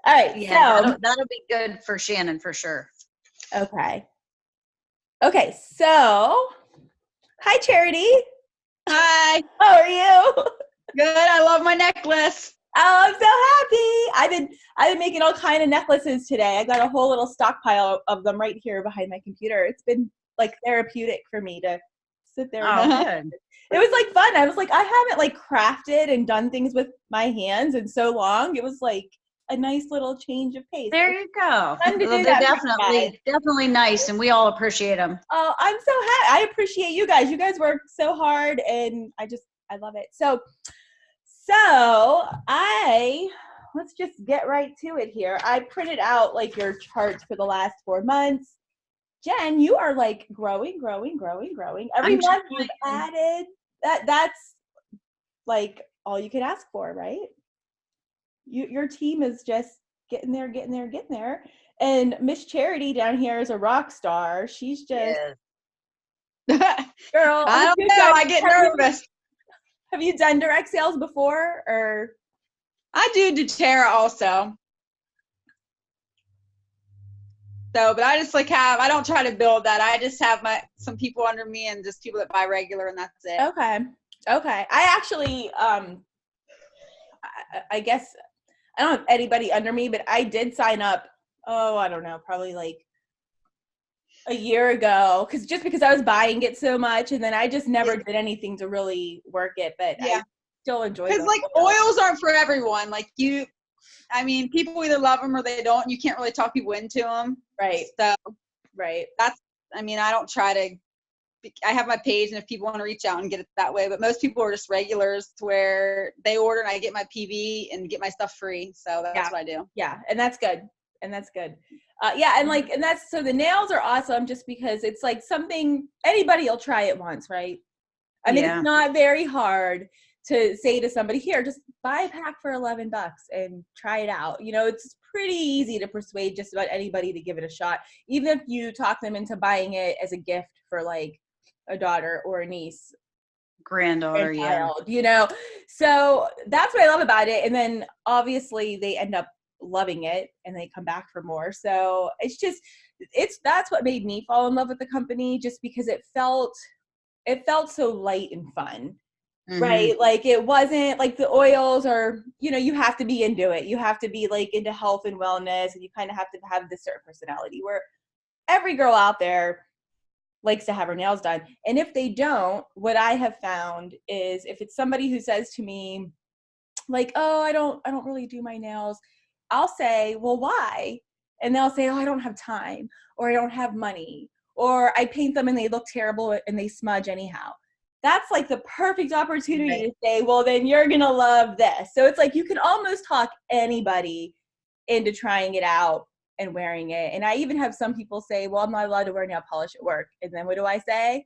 All right. Yeah, So, that'll be good for Shannon for sure. okay. Okay. So, hi, Charity. Hi. How are you? Good. I love my necklace. Oh, I'm so happy. I've been making all kind of necklaces today. I got a whole little stockpile of them right here behind my computer. It's been like therapeutic for me to sit there and good. it was like fun. I was like, I haven't like crafted and done things with my hands in so long. It was like a nice little change of pace. There you go. Fun to Well, do they're that for you guys. definitely nice, and we all appreciate them. Oh, I'm so happy. I appreciate you guys. You guys work so hard, and I love it. So let's just get right to it here. I printed out like your charts for the last 4 months. Jen, you are like growing. Every month you've added that's like all you could ask for, right? Your team is just getting there. And Miss Charity down here is a rock star. She's just girl. I don't know. I get nervous. Have you done direct sales before, or? I do doTERRA also. So, but I just I don't try to build that. I just have some people under me and just people that buy regular, and that's it. Okay. I actually, I guess I don't have anybody under me, but I did sign up. Oh, I don't know, probably like a year ago, because I was buying it so much, and then I just never did anything to really work it. But I still enjoy it. Because like oils aren't for everyone. Like people either love them or they don't. You can't really talk people into them. Right. So, right. I don't try to. I have my page, and if people want to reach out and get it that way, but most people are just regulars to where they order and I get my PV and get my stuff free. So that's what I do. Yeah, and that's good. And that's so the nails are awesome just because it's like something anybody will try it once, right? I mean, it's not very hard to say to somebody, here, just buy a pack for $11 and try it out. It's pretty easy to persuade just about anybody to give it a shot, even if you talk them into buying it as a gift for like a daughter or a niece, granddaughter, so that's what I love about it. And then obviously they end up loving it and they come back for more. So that's what made me fall in love with the company, just because it felt so light and fun. Right? Like it wasn't like the oils are, you have to be into it. You have to be like into health and wellness, and you kind of have to have this certain personality, where every girl out there likes to have her nails done. And if they don't, what I have found is if it's somebody who says to me like, oh, I don't really do my nails, I'll say, well, why? And they'll say, oh, I don't have time, or I don't have money, or I paint them and they look terrible and they smudge anyhow. That's like the perfect opportunity to say, well, then you're going to love this. So it's like you can almost talk anybody into trying it out and wearing it. And I even have some people say, well, I'm not allowed to wear nail polish at work. And then what do I say?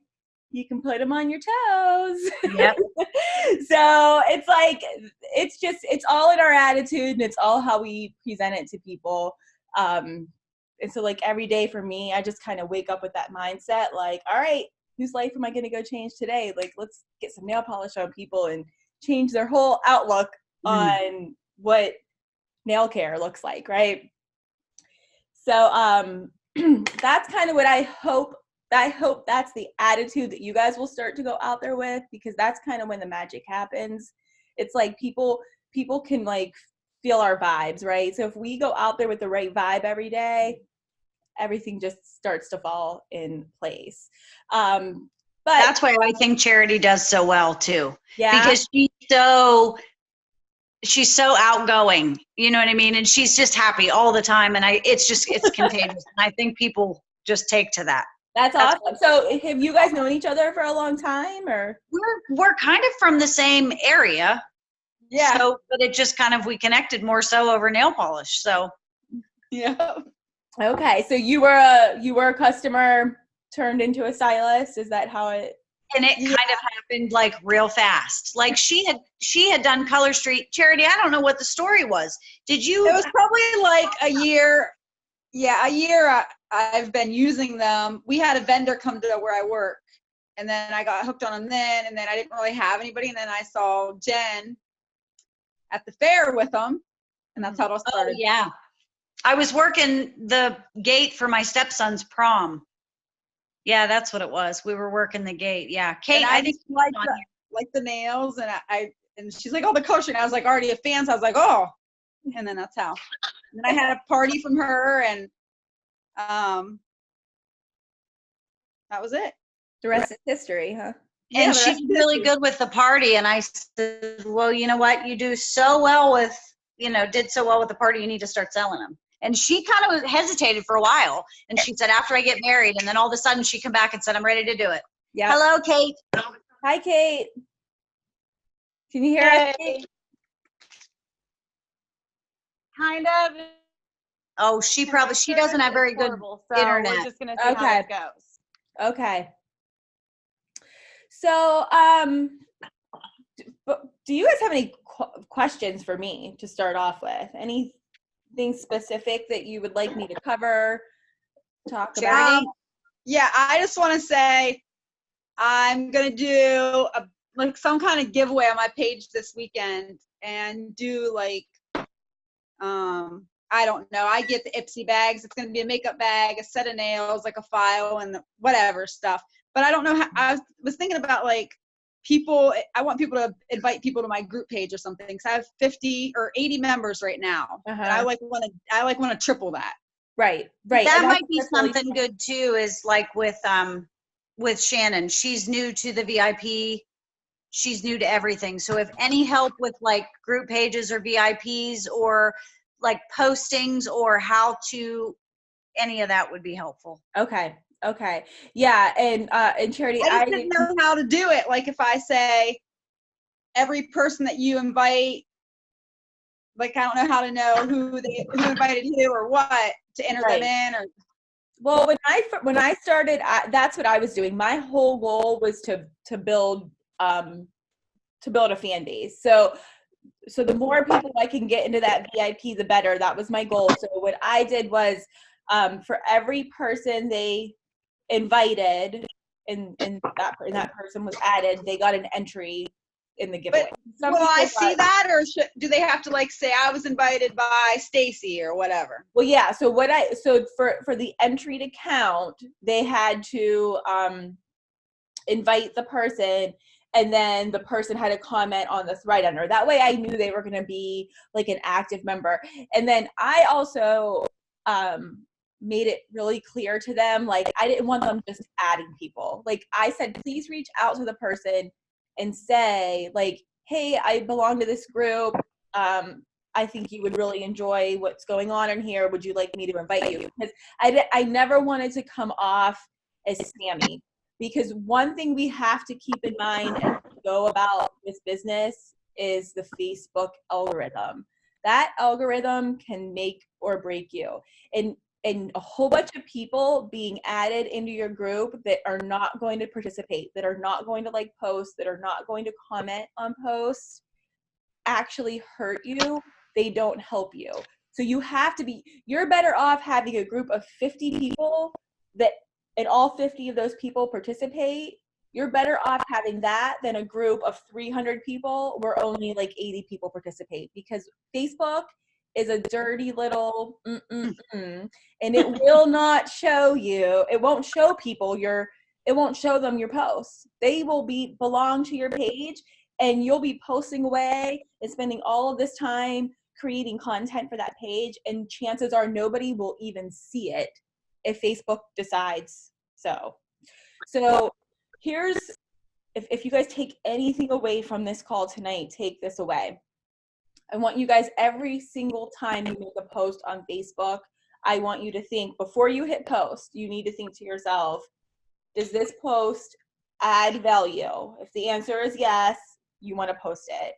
You can put them on your toes. Yep. So it's like, it's all in our attitude, and it's all how we present it to people. And so like every day for me, I just kind of wake up with that mindset, like, all right, whose life am I going to go change today? Like, let's get some nail polish on people and change their whole outlook on what nail care looks like, right? So that's kind of what I hope that's the attitude that you guys will start to go out there with, because that's kind of when the magic happens. It's like people can like feel our vibes, right? So if we go out there with the right vibe every day, everything just starts to fall in place. But that's why I think Charity does so well too. Yeah. Because she's so outgoing, you know what I mean? And she's just happy all the time. And it's contagious. And I think people just take to that. That's awesome. So have you guys known each other for a long time, or? We're kind of from the same area. Yeah. So, but it just kind of, we connected more so over nail polish. So. Yeah. Okay. So you were a customer turned into a stylist. Is that how it? And it kind of happened like real fast. Like she had done Color Street. Charity, I don't know what the story was. Did you? It was probably like a year. Yeah, a year I've been using them. We had a vendor come to where I work, and then I got hooked on them then, and then I didn't really have anybody, and then I saw Jen at the fair with them, and that's how it all started. Oh, yeah. I was working the gate for my stepson's prom. Yeah, that's what it was. We were working the gate. Yeah. Kate, And I I think just like on here. the nails, and and she's like, oh, the coaching. I was like already a fan, so I was like, oh, and then that's how. And then I had a party from her, and that was it. The rest is history, huh? Yeah, And the she rest did is really history. good with the party. And I said, well, you know what? You do so well with, did so well with the party. You need to start selling them. And she kind of hesitated for a while. And she said, after I get married. And then all of a sudden she come back and said, I'm ready to do it. Yeah. Hello, Kate. Hi, Kate. Can you hear us? Hey. Kind of. Oh, she doesn't have very good internet. We're just gonna see how it goes. Okay. So, but do you guys have any questions for me to start off with? Anything specific that you would like me to cover, talk about? Yeah, I just want to say I'm gonna do some kind of giveaway on my page this weekend, and do I don't know. I get the Ipsy bags. It's gonna be a makeup bag, a set of nails, like a file, and whatever stuff. But I don't know how. I was thinking about people. I want people to invite people to my group page or something. Because I have 50 or 80 members right now, and I want to triple that. Right. That might be something good too. Is like with Shannon. She's new to the VIP. She's new to everything. So if any help with like group pages or VIPs or like postings or how to, any of that would be helpful. Okay. Yeah. And Charity, I just didn't know how to do it. Like if I say every person that you invite, like I don't know how to know who invited who or what to enter them in. Or well, when I started, that's what I was doing. My whole goal was to build a fan base. So the more people I can get into that VIP, the better. That was my goal. So what I did was, for every person they invited and that person was added, they got an entry in the giveaway. Will I see that, or do they have to say I was invited by Stacy or whatever? Well, yeah. So for the entry to count, they had to invite the person, and then the person had to comment on the thread under. That way I knew they were going to be like an active member. And then I also made it really clear to them, like I didn't want them just adding people. Like I said, please reach out to the person and say like, hey, I belong to this group. I think you would really enjoy what's going on in here. Would you like me to invite you? Because I never wanted to come off as spammy. Because one thing we have to keep in mind as we go about this business is the Facebook algorithm. That algorithm can make or break you. And a whole bunch of people being added into your group that are not going to participate, that are not going to like posts, that are not going to comment on posts, actually hurt you. They don't help you. So you're better off having a group of 50 people that, and all 50 of those people participate. You're better off having that than a group of 300 people where only like 80 people participate, because Facebook is a dirty little and it will not show you, it won't show people it won't show them your posts. They will belong to your page, and you'll be posting away and spending all of this time creating content for that page, and chances are nobody will even see it if Facebook decides so. So here's, if you guys take anything away from this call tonight, take this away. I want you guys, every single time you make a post on Facebook, I want you to think, before you hit post, you need to think to yourself, does this post add value? If the answer is yes, you want to post it.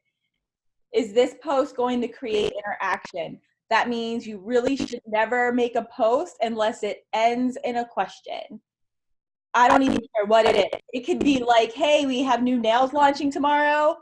Is this post going to create interaction? That means you really should never make a post unless it ends in a question. I don't even care what it is. It could be like, hey, we have new nails launching tomorrow.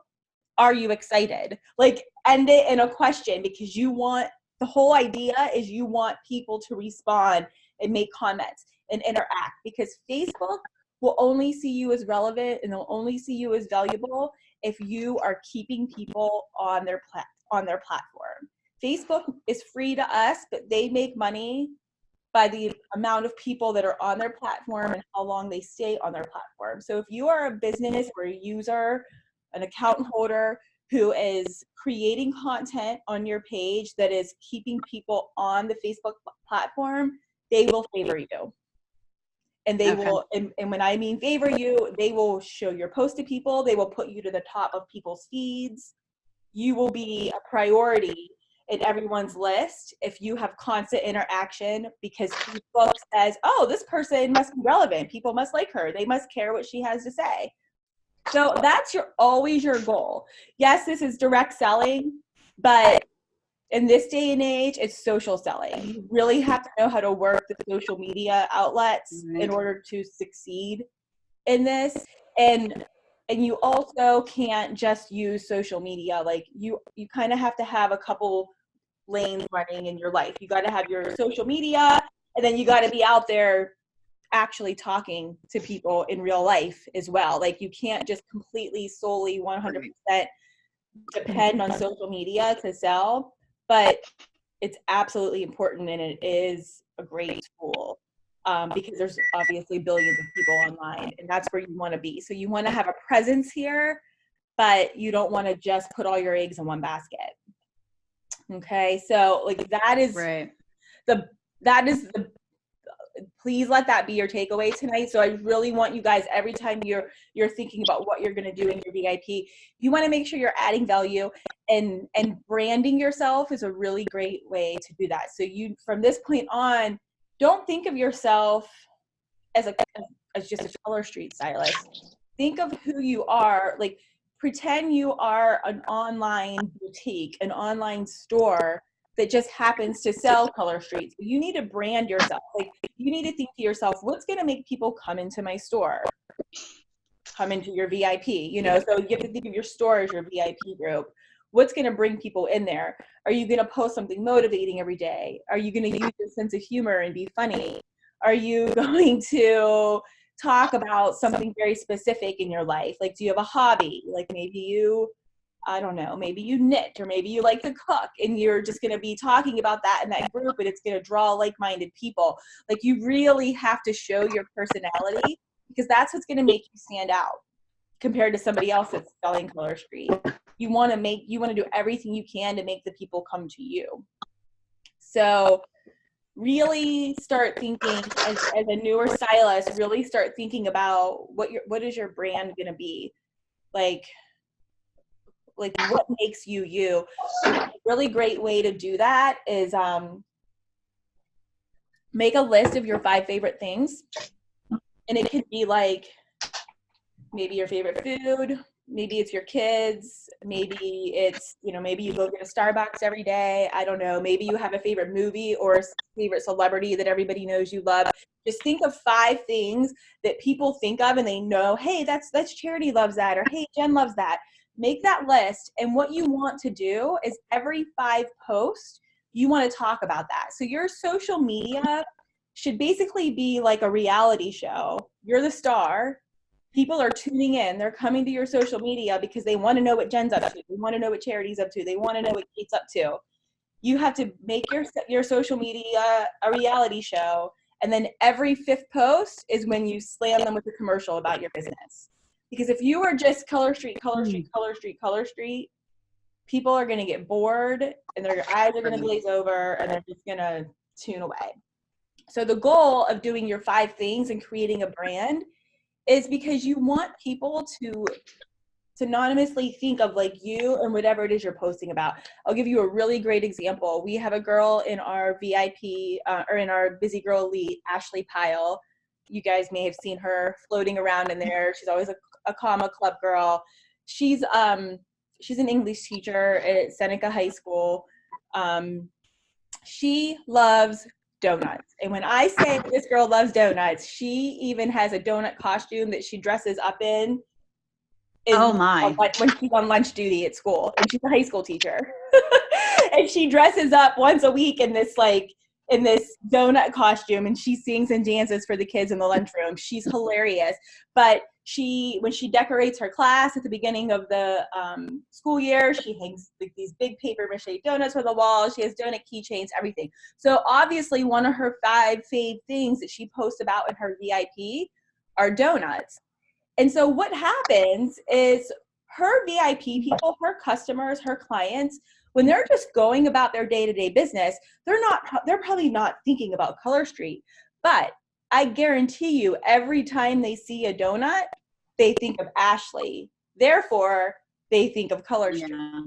Are you excited? Like, end it in a question, because the whole idea is you want people to respond and make comments and interact, because Facebook will only see you as relevant and they'll only see you as valuable if you are keeping people on their platform. Facebook is free to us, but they make money by the amount of people that are on their platform and how long they stay on their platform. So if you are a business or a user, an account holder who is creating content on your page that is keeping people on the Facebook platform, they will favor you. And they will, and when I mean favor you, they will show your post to people. They will put you to the top of people's feeds. You will be a priority in everyone's list if you have constant interaction, because Facebook says, oh, this person must be relevant. People must like her. They must care what she has to say. So that's always your goal. Yes, this is direct selling, but in this day and age, it's social selling. You really have to know how to work the social media outlets in order to succeed in this. And you also can't just use social media. Like you kind of have to have a couple lanes running in your life. You got to have your social media, and then you got to be out there actually talking to people in real life as well. Like you can't just completely solely 100% depend on social media to sell, but it's absolutely important, and it is a great tool because there's obviously billions of people online, and that's where you want to be. So you want to have a presence here, but you don't want to just put all your eggs in one basket. Okay, so like that is please let that be your takeaway tonight. So I really want you guys, every time you're thinking about what you're going to do in your VIP, you want to make sure you're adding value, and branding yourself is a really great way to do that. So you, from this point on, don't think of yourself as just a color street stylist. Think of who you are. Like pretend you are an online boutique, an online store that just happens to sell color streets. You need to brand yourself. Like you need to think to yourself, what's going to make people come into my store, come into your VIP, you know? So you have to think of your store as your VIP group. What's going to bring people in there? Are you going to post something motivating every day? Are you going to use your sense of humor and be funny? Are you going to talk about something very specific in your life? Like, do you have a hobby? Like maybe you, I don't know, maybe you knit, or maybe you like to cook, and you're just going to be talking about that in that group, and it's going to draw like-minded people. Like you really have to show your personality, because that's what's going to make you stand out compared to somebody else that's selling color street. You want to do everything you can to make the people come to you. So really start thinking as a newer stylist, really start thinking about what is your brand going to be? Like what makes you you. A really great way to do that is make a list of your 5 favorite things. And it could be like maybe your favorite food, maybe it's your kids, maybe it's, maybe you go get a Starbucks every day. I don't know. Maybe you have a favorite movie or a favorite celebrity that everybody knows you love. Just think of 5 things that people think of and they know, hey, that's Charity loves that, or hey, Jen loves that. Make that list, and what you want to do is every 5 posts, you want to talk about that. So your social media should basically be like a reality show. You're the star. People are tuning in. They're coming to your social media because they want to know what Jen's up to. They want to know what Charity's up to. They want to know what Kate's up to. You have to make your social media a reality show, and then every 5th post is when you slam them with a commercial about your business. Because if you are just color street, people are going to get bored, and their eyes are going to glaze over, and they're just going to tune away. So the goal of doing your 5 things and creating a brand is because you want people to anonymously think of like you and whatever it is you're posting about. I'll give you a really great example. We have a girl in our VIP or in our Busy Girl Elite, Ashley Pyle. You guys may have seen her floating around in there. She's always a comma club girl. She's an English teacher at Seneca High School. She loves donuts. And when I say this girl loves donuts, she even has a donut costume that she dresses up in. Oh my. When she's on lunch duty at school. And she's a high school teacher. And she dresses up once a week in this like in this donut costume, and she sings and dances for the kids in the lunchroom. She's hilarious. But when she decorates her class at the beginning of the school year, she hangs like these big paper mache donuts on the wall. She has donut keychains, everything. So obviously one of her 5 fave things that she posts about in her VIP are donuts. And so what happens is her VIP people, her customers, her clients, when they're just going about their day-to-day business, they're probably not thinking about Color Street. But I guarantee you, every time they see a donut, they think of Ashley. Therefore, they think of Color Street. Yeah.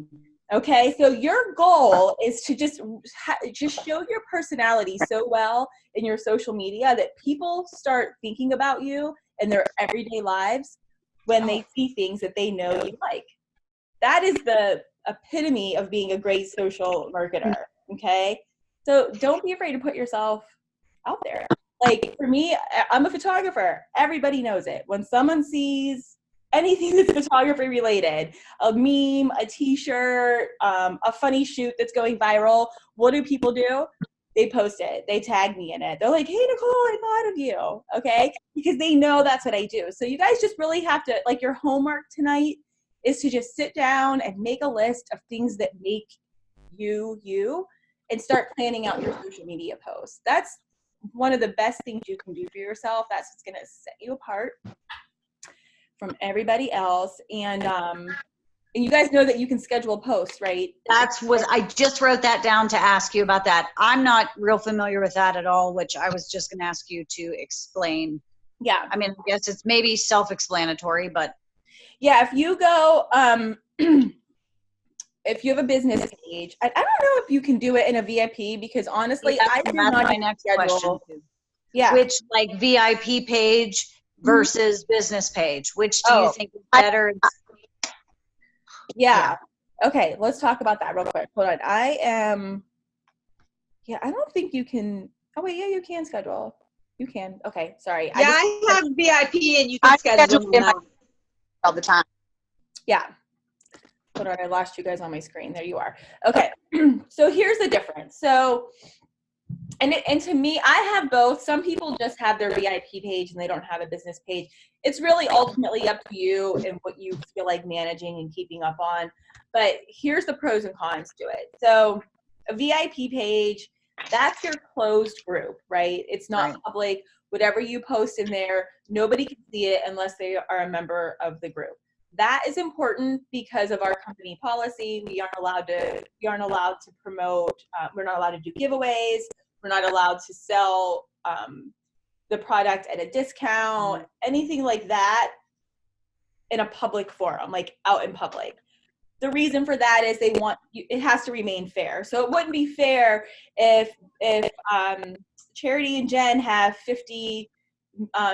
Okay, so your goal is to just show your personality so well in your social media that people start thinking about you in their everyday lives when they see things that they know you like. That is the epitome of being a great social marketer, okay? So don't be afraid to put yourself out there. Like for me, I'm a photographer. Everybody knows it. When someone sees anything that's photography related, a meme, a t-shirt, a funny shoot that's going viral, what do people do? They post it. They tag me in it. They're like, hey, Nicole, I thought of you, okay? Because they know that's what I do. So you guys just really have to, like your homework tonight is to just sit down and make a list of things that make you, you, and start planning out your social media posts. That's one of the best things you can do for yourself. That's what's going to set you apart from everybody else. And you guys know that you can schedule posts, right? I just wrote that down to ask you about that. I'm not real familiar with that at all, which I was just going to ask you to explain. Yeah. I mean, I guess it's maybe self-explanatory, but. Yeah, if you go, if you have a business page, I don't know if you can do it in a VIP because honestly, I do not my next question too. Yeah. Which like VIP page versus business page, which do you think is better? Yeah. Okay, let's talk about that real quick. Hold on. I don't think you can. Oh wait, yeah, you can schedule. You can. Okay, sorry. Yeah, I have VIP and you can schedule all the time. Yeah. Hold on, I lost you guys on my screen. There you are. Okay. So here's the difference. So, and to me, I have both. Some people just have their VIP page and they don't have a business page. It's really ultimately up to you and what you feel like managing and keeping up on. But here's the pros and cons to it. So a VIP page, that's your closed group, right? It's not public. Whatever you post in there, nobody can see it unless they are a member of the group. That is important because of our company policy. We aren't allowed to promote. We're not allowed to do giveaways. We're not allowed to sell the product at a discount, anything like that in a public forum, like out in public. The reason for that is it has to remain fair. So it wouldn't be fair if Charity and Jen have 50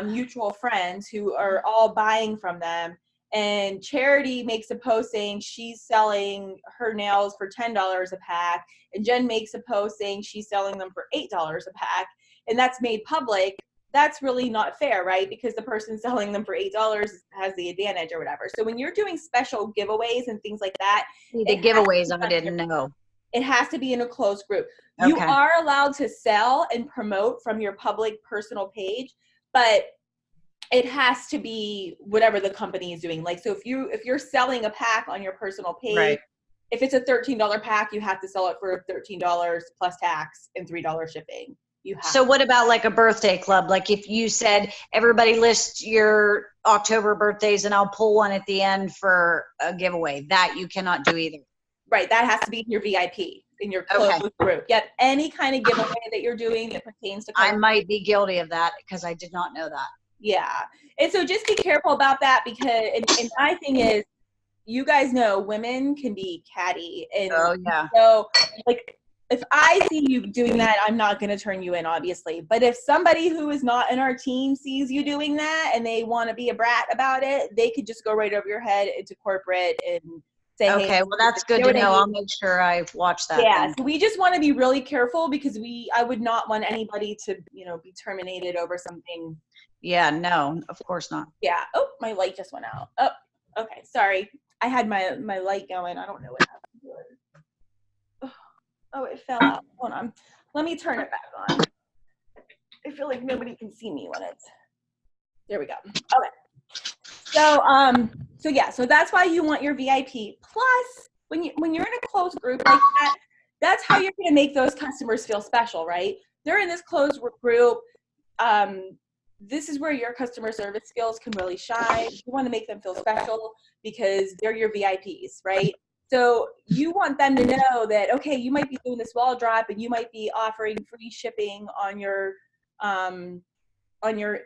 mutual friends who are all buying from them, and Charity makes a post saying she's selling her nails for $10 a pack, and Jen makes a post saying she's selling them for $8 a pack, and that's made public. That's really not fair, right? Because the person selling them for $8 has the advantage or whatever. So when you're doing special giveaways and things like that, the giveaways I didn't know. It has to be in a closed group. Okay. You are allowed to sell and promote from your public personal page, but it has to be whatever the company is doing. Like, so if you're selling a pack on your personal page, if it's a $13 pack, you have to sell it for $13 plus tax and $3 shipping. So what about like a birthday club? Like if you said everybody list your October birthdays and I'll pull one at the end for a giveaway, that you cannot do either. Right. That has to be in your VIP, in your closed group. Yep. Any kind of giveaway that you're doing that pertains to I might be guilty of that because I did not know that. Yeah. And so just be careful about that because, and my thing is, you guys know women can be catty. And so like, if I see you doing that, I'm not going to turn you in, obviously. But if somebody who is not in our team sees you doing that and they want to be a brat about it, they could just go right over your head into corporate and say, okay, hey, well, that's good to know. I'll make sure I watch that. Yeah, so we just want to be really careful because I would not want anybody to, be terminated over something. Yeah, no, of course not. Yeah. Oh, my light just went out. Oh, okay. Sorry. I had my light going. I don't know what happened to it. Oh, it fell out. Hold on. let me turn it back on. I feel like nobody can see me when it's, there we go. Okay. So that's why you want your VIP. Plus, when you're in a closed group like that, that's how you're going to make those customers feel special, right? They're in this closed group. This is where your customer service skills can really shine. You want to make them feel special because they're your VIPs, right? So you want them to know that, okay, you might be doing this wall drop and you might be offering free shipping on your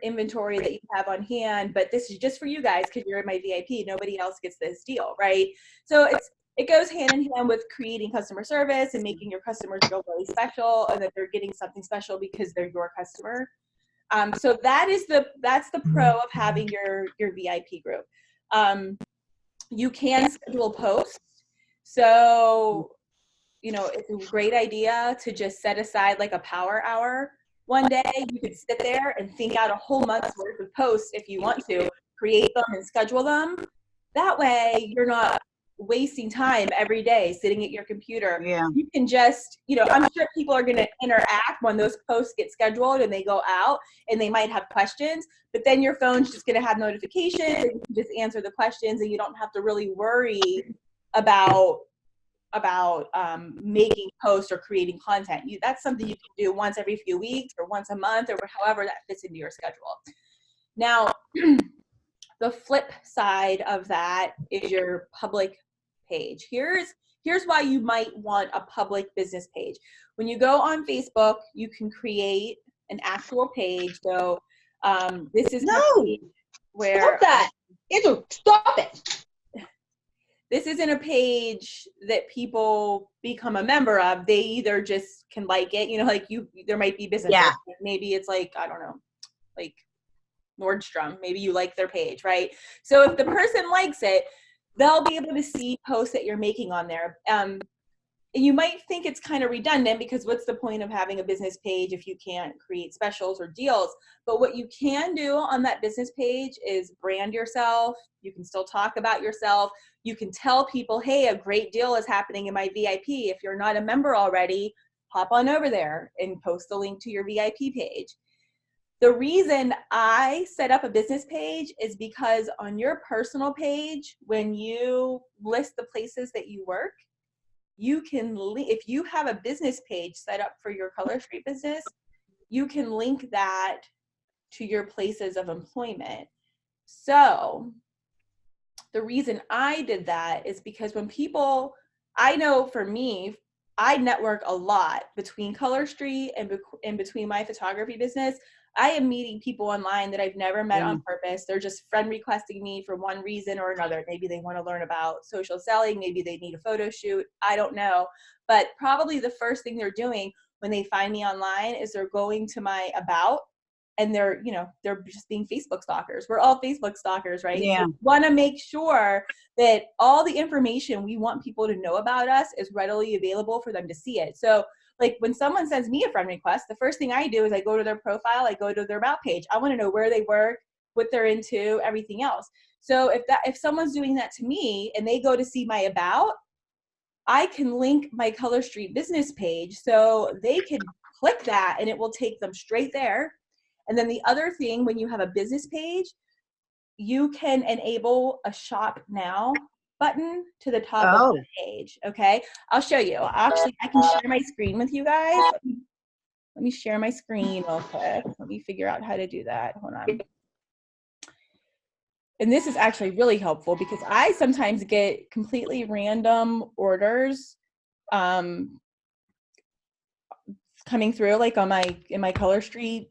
inventory that you have on hand, but this is just for you guys because you're my VIP. Nobody else gets this deal, right? So it goes hand in hand with creating customer service and making your customers feel really special and that they're getting something special because they're your customer. So that's the pro of having your VIP group. You can schedule posts. So, it's a great idea to just set aside like a power hour. One day you could sit there and think out a whole month's worth of posts if you want to, create them and schedule them. That way you're not wasting time every day sitting at your computer. Yeah. You can just, I'm sure people are going to interact when those posts get scheduled and they go out and they might have questions, but then your phone's just going to have notifications and you can just answer the questions and you don't have to really worry about making posts or creating content. That's something you can do once every few weeks or once a month or however that fits into your schedule. Now, the flip side of that is your public page. Here's why you might want a public business page. When you go on Facebook, you can create an actual page. So this is where stop that. Andrew, stop it. This isn't a page that people become a member of. They either just can like it, there might be businesses. Yeah. Maybe it's like, I don't know, like Nordstrom, maybe you like their page, right? So if the person likes it, they'll be able to see posts that you're making on there. You might think it's kind of redundant because what's the point of having a business page if you can't create specials or deals? But what you can do on that business page is brand yourself. You can still talk about yourself. You can tell people, hey, a great deal is happening in my VIP. If you're not a member already, hop on over there and post the link to your VIP page. The reason I set up a business page is because on your personal page, when you list the places that you work, you can, if you have a business page set up for your Color Street business, you can link that to your places of employment. So the reason I did that is because when people, I know for me, I network a lot between Color Street and between my photography business. I am meeting people online that I've never met on purpose. They're just friend requesting me for one reason or another. Maybe they want to learn about social selling. Maybe they need a photo shoot. I don't know. But probably the first thing they're doing when they find me online is they're going to my about and they're just being Facebook stalkers. We're all Facebook stalkers, right? Yeah. So we want to make sure that all the information we want people to know about us is readily available for them to see it. So like when someone sends me a friend request, the first thing I do is I go to their profile, I go to their about page. I want to know where they work, what they're into, everything else. So if someone's doing that to me and they go to see my about, I can link my Color Street business page so they can click that and it will take them straight there. And then the other thing, when you have a business page, you can enable a shop now button to the top of the page. Okay, I'll show you. I can share my screen with you guys. Let me share my screen real quick. Let me figure out how to do that. Hold on. And this is actually really helpful because I sometimes get completely random orders coming through, like in my Color Street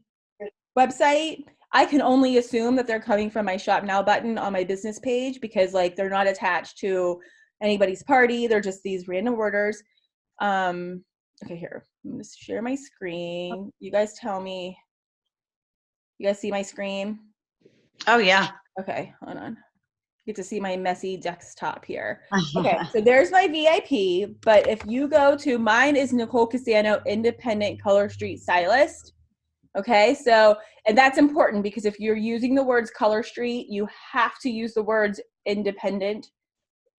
website. I can only assume that they're coming from my shop now button on my business page because like they're not attached to anybody's party. They're just these random orders. Okay, here, I'm gonna share my screen. You guys tell me, you guys see my screen? Oh yeah. Okay, hold on. You get to see my messy desktop here. Okay, so there's my VIP, but if you go to, mine is Nicole Cassano, Independent Color Street Stylist. Okay, so, and that's important because if you're using the words Color Street, you have to use the words independent,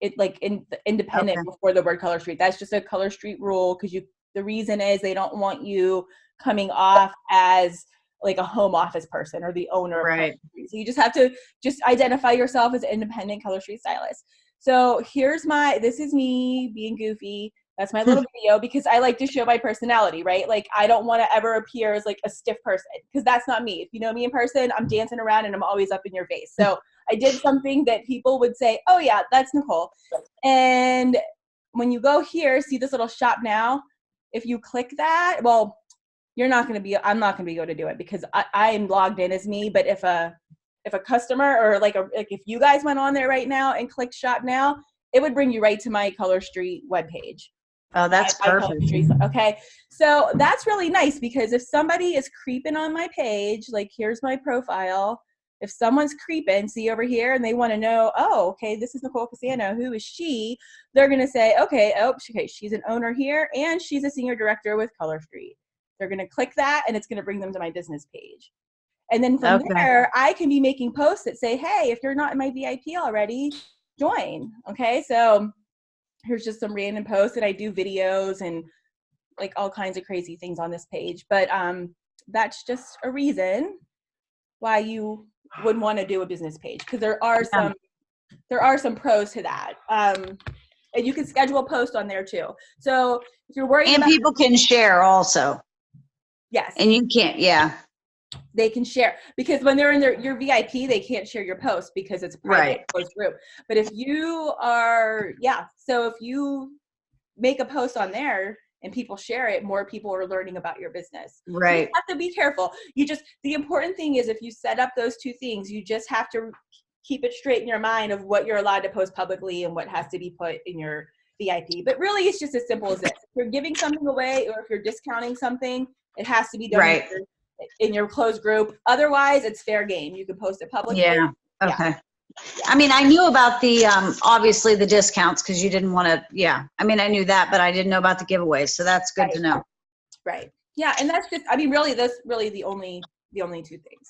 independent before the word Color Street. That's just a Color Street rule because The reason is they don't want you coming off as like a home office person or the owner of Color Street. So you just have to just identify yourself as an independent Color Street stylist. So this is me being goofy. That's my little video because I like to show my personality, right? Like I don't want to ever appear as like a stiff person because that's not me. If you know me in person, I'm dancing around and I'm always up in your face. So I did something that people would say, oh yeah, that's Nicole. And when you go here, see this little shop now? If you click that, well, I'm not going to be able to do it because I'm logged in as me. But if a customer or like if you guys went on there right now and clicked shop now, it would bring you right to my Color Street webpage. Oh, that's perfect. Okay. So that's really nice because if somebody is creeping on my page, like here's my profile. If someone's creeping, see over here, and they want to know, oh, okay, this is Nicole Casano. Who is she? They're going to say, okay, she's an owner here and she's a senior director with Color Street. They're going to click that and it's going to bring them to my business page. And then from there, I can be making posts that say, hey, if you're not in my VIP already, join. Okay. So here's just some random posts that I do videos and like all kinds of crazy things on this page. But that's just a reason why you would want to do a business page because there are some pros to that. And you can schedule a post on there too. So if you're worried and people can share also. Yes. And you can't, they can share because when they're in your VIP, they can't share your post because it's a private closed group. But if you are, so if you make a post on there and people share it, more people are learning about your business. Right. You have to be careful. The important thing is if you set up those two things, you just have to keep it straight in your mind of what you're allowed to post publicly and what has to be put in your VIP. But really it's just as simple as this. If you're giving something away or if you're discounting something, it has to be done in your closed group. Otherwise, it's fair game. You can post it publicly. Yeah. Okay. I mean, I knew about the, obviously the discounts because you didn't want to, I mean, I knew that, but I didn't know about the giveaways. So that's good to know. Right. Yeah. And that's just, I mean, really, that's really the only two things.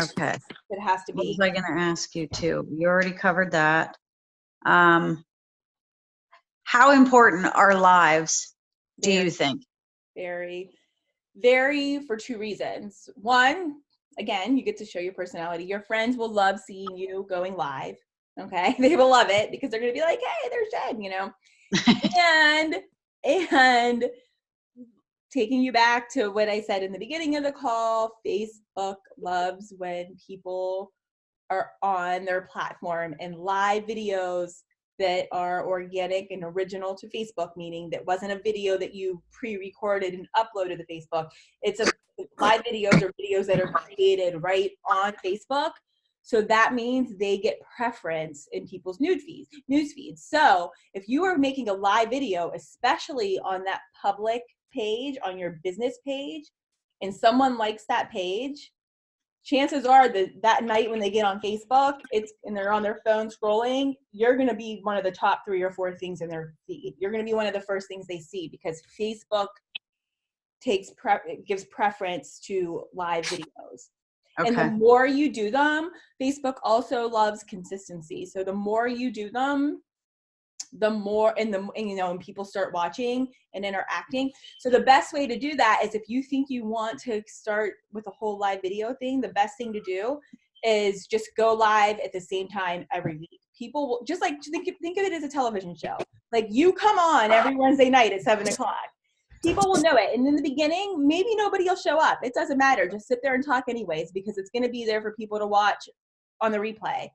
Okay. It has to be. What was I going to ask you too? You already covered that. How important are lives, do you think? Very, very for two reasons. One, again, you get to show your personality. Your friends will love seeing you going live. Okay. They will love it because they're going to be like, hey, there's Jen, you know, and taking you back to what I said in the beginning of the call, Facebook loves when people are on their platform and live videos that are organic and original to Facebook, meaning that wasn't a video that you pre-recorded and uploaded to Facebook. It's live videos or videos that are created right on Facebook. So that means they get preference in people's news feeds. So if you are making a live video, especially on that public page, on your business page, and someone likes that page, chances are that night when they get on Facebook, and they're on their phone scrolling, you're going to be one of the top 3 or 4 things in their feed. You're going to be one of the first things they see because Facebook gives preference to live videos. Okay. And the more you do them, Facebook also loves consistency. So the more you do them, the more, and people start watching and interacting. So the best way to do that is if you think you want to start with a whole live video thing, the best thing to do is just go live at the same time every week. People will just like think of it as a television show. Like you come on every Wednesday night at 7:00. People will know it. And in the beginning, maybe nobody will show up. It doesn't matter. Just sit there and talk anyways, because it's going to be there for people to watch on the replay.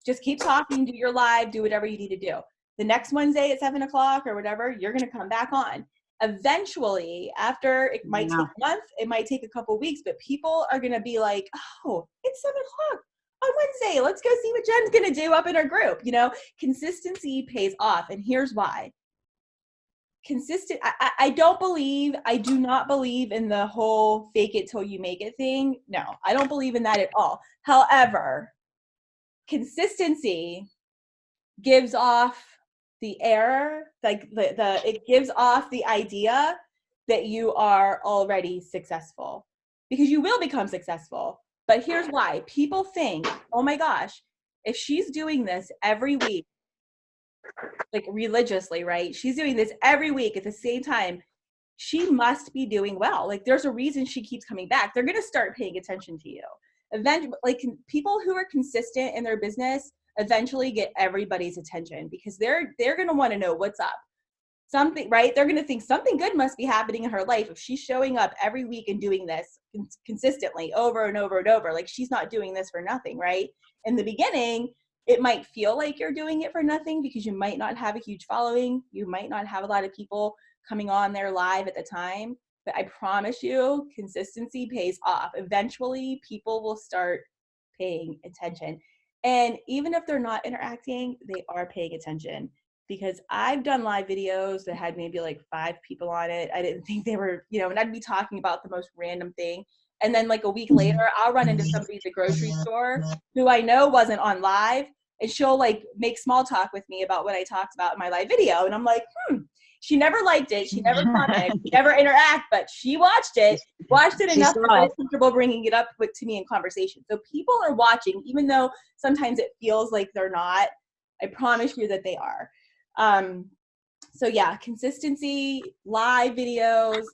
Just keep talking, do your live, do whatever you need to do. The next Wednesday at 7:00 or whatever, you're going to come back on. Eventually, after, it might take a month, it might take a couple weeks, but people are going to be like, oh, it's 7:00 on Wednesday. Let's go see what Jen's going to do up in our group. Consistency pays off. And here's why. I do not believe in the whole fake it till you make it thing. No, I don't believe in that at all. However, consistency gives off the air, like it gives off the idea that you are already successful, because you will become successful. But here's why. People think, oh my gosh, if she's doing this every week, like religiously, right? She's doing this every week at the same time, she must be doing well. Like there's a reason she keeps coming back. They're going to start paying attention to you. Eventually, like people who are consistent in their business eventually get everybody's attention because they're going to want to know what's up. Something, right? They're going to think something good must be happening in her life if she's showing up every week and doing this consistently over and over and over. Like she's not doing this for nothing, right? In the beginning, it might feel like you're doing it for nothing because you might not have a huge following. You might not have a lot of people coming on there live at the time. But I promise you, consistency pays off. Eventually, people will start paying attention. And even if they're not interacting, they are paying attention. Because I've done live videos that had maybe like 5 people on it. I didn't think they were, and I'd be talking about the most random thing. And then like a week later, I'll run into somebody at the grocery store who I know wasn't on live, and she'll like make small talk with me about what I talked about in my live video. And I'm like, she never liked it. She never commented, she never interact, but she watched it enough to feel comfortable bringing it up to me in conversation. So people are watching, even though sometimes it feels like they're not. I promise you that they are. So yeah, consistency, live videos,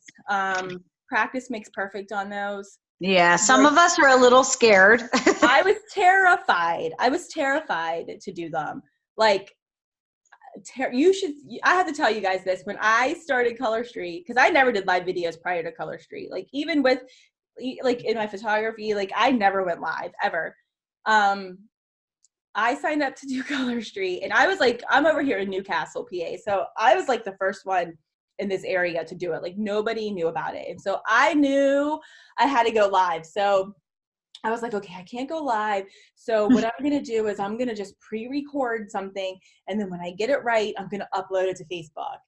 practice makes perfect on those. Yeah. Some of us are a little scared. I was terrified to do them. Like, I have to tell you guys this, when I started Color Street, because I never did live videos prior to Color Street, like even with like in my photography, like I never went live ever. I signed up to do Color Street, and I was like, I'm over here in Newcastle, PA. So I was like the first one in this area to do it. Like nobody knew about it. And so I knew I had to go live. So I was like, okay, I can't go live. So what I'm going to do is I'm going to just pre-record something. And then when I get it right, I'm going to upload it to Facebook.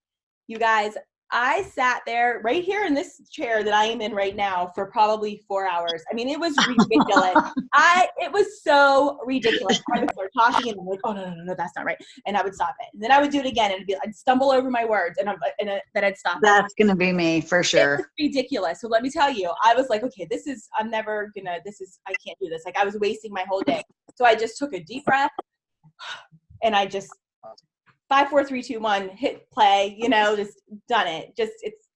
You guys, I sat there right here in this chair that I am in right now for probably 4 hours. I mean, it was ridiculous. It was so ridiculous. I would start talking and I'm like, oh, no, that's not right. And I would stop it. And then I would do it again and I'd stumble over my words and then I'd stop. That's going to be me for sure. It was ridiculous. So let me tell you, I was like, okay, I can't do this. Like I was wasting my whole day. So I just took a deep breath and I just 5, 4, 3, 2, 1, hit play, just done it.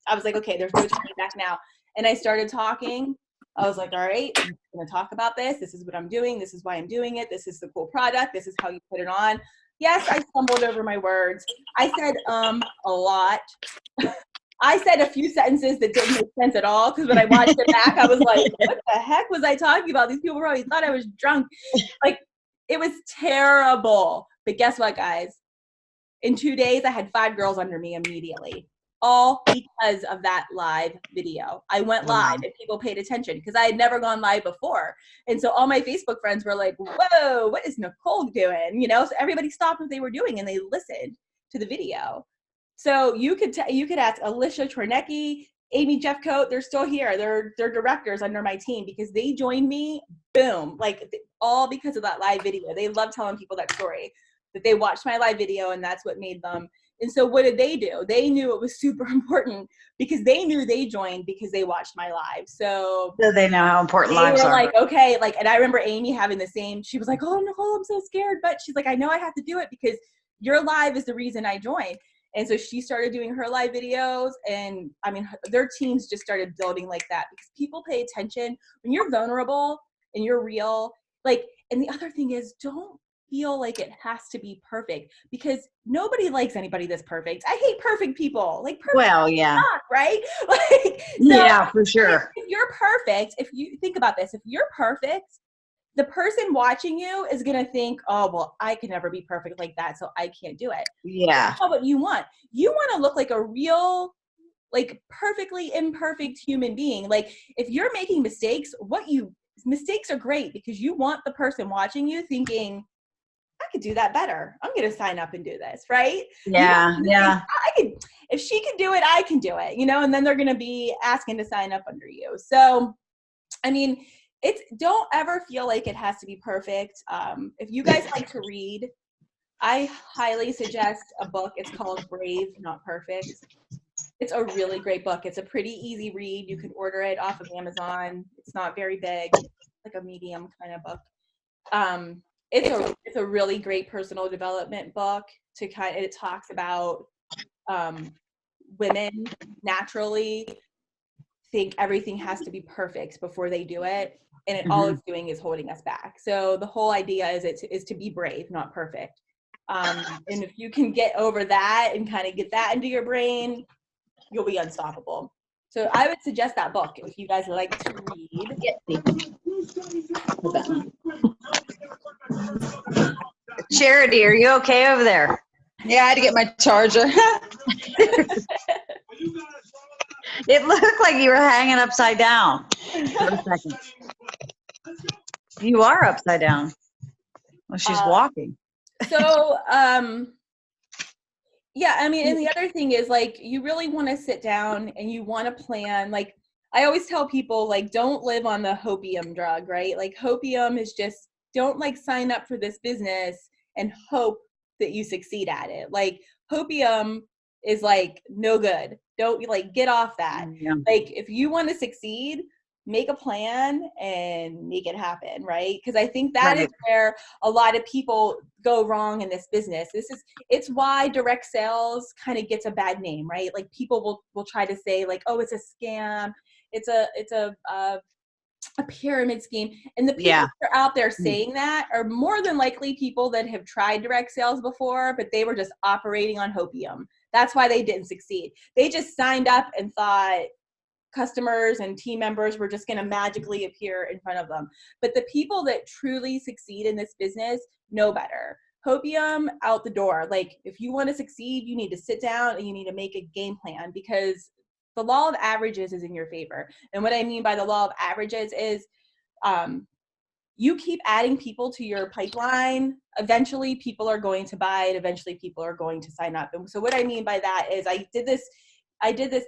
I was like, okay, there's no turning back now. And I started talking. I was like, all right, I'm going to talk about this. This is what I'm doing. This is why I'm doing it. This is the cool product. This is how you put it on. Yes, I stumbled over my words. I said, a lot. I said a few sentences that didn't make sense at all. Cause when I watched it back, I was like, what the heck was I talking about? These people probably thought I was drunk. Like it was terrible. But guess what, guys? In 2 days, I had 5 girls under me immediately, all because of that live video. I went live and people paid attention because I had never gone live before. And so all my Facebook friends were like, whoa, what is Nicole doing? So everybody stopped what they were doing and they listened to the video. So you could ask Alicia Chornecki, Amy Jeffcoat, they're still here. They're directors under my team because they joined me, boom, like all because of that live video. They love telling people that story, that they watched my live video and that's what made them. And so what did they do? They knew it was super important because they knew they joined because they watched my live. So they know how important lives are. Like, okay, like, and I remember Amy having the same, she was like, oh, Nicole, I'm so scared. But she's like, I know I have to do it because your live is the reason I joined. And so she started doing her live videos, and I mean, their teams just started building like that because people pay attention when you're vulnerable and you're real. Like, and the other thing is, don't feel like it has to be perfect because nobody likes anybody that's perfect. I hate perfect people. Like, perfect suck, right? Like, so yeah, for sure. If you're perfect, if you think about this, if you're perfect, the person watching you is going to think, oh, well, I can never be perfect like that, so I can't do it. Yeah. That's not what you want. You want to look like a real, like perfectly imperfect human being. Like if you're making mistakes, mistakes are great because you want the person watching you thinking, I could do that better. I'm going to sign up and do this, right? Yeah, yeah. If she can do it, I can do it, and then they're going to be asking to sign up under you. So, I mean, don't ever feel like it has to be perfect. If you guys like to read, I highly suggest a book. It's called Brave, Not Perfect. It's a really great book. It's a pretty easy read. You can order it off of Amazon. It's not very big, like a medium kind of book. It's a really great personal development book. It talks about women naturally think everything has to be perfect before they do it. And all it's doing is holding us back. So the whole idea is to be brave, not perfect. And if you can get over that and kind of get that into your brain, you'll be unstoppable. So I would suggest that book if you guys like to read. Charity, are you okay over there? Yeah, I had to get my charger. It looked like you were hanging upside down for a second. You are upside down. Well, she's walking. So, yeah, I mean, and the other thing is, like, you really want to sit down and you want to plan. Like, I always tell people, like, don't live on the hopium drug, right? Like, hopium is just, don't, like, sign up for this business and hope that you succeed at it. Like, hopium is, like, no good. Don't, like, get off that. Yeah. Like, if you want to succeed, make a plan and make it happen, right? Because I think that is where a lot of people go wrong in this business. It's why direct sales kind of gets a bad name, right? Like, people will try to say, like, oh, it's a scam, it's a pyramid scheme, and the people that are out there saying that are more than likely people that have tried direct sales before, but they were just operating on hopium. That's why they didn't succeed. They just signed up and thought customers and team members were just going to magically appear in front of them. But the people that truly succeed in this business know better. Hopium out the door. Like, if you want to succeed, you need to sit down and you need to make a game plan, because the law of averages is in your favor. And what I mean by the law of averages is you keep adding people to your pipeline, eventually people are going to buy it, eventually people are going to sign up. And so what I mean by that is I did this,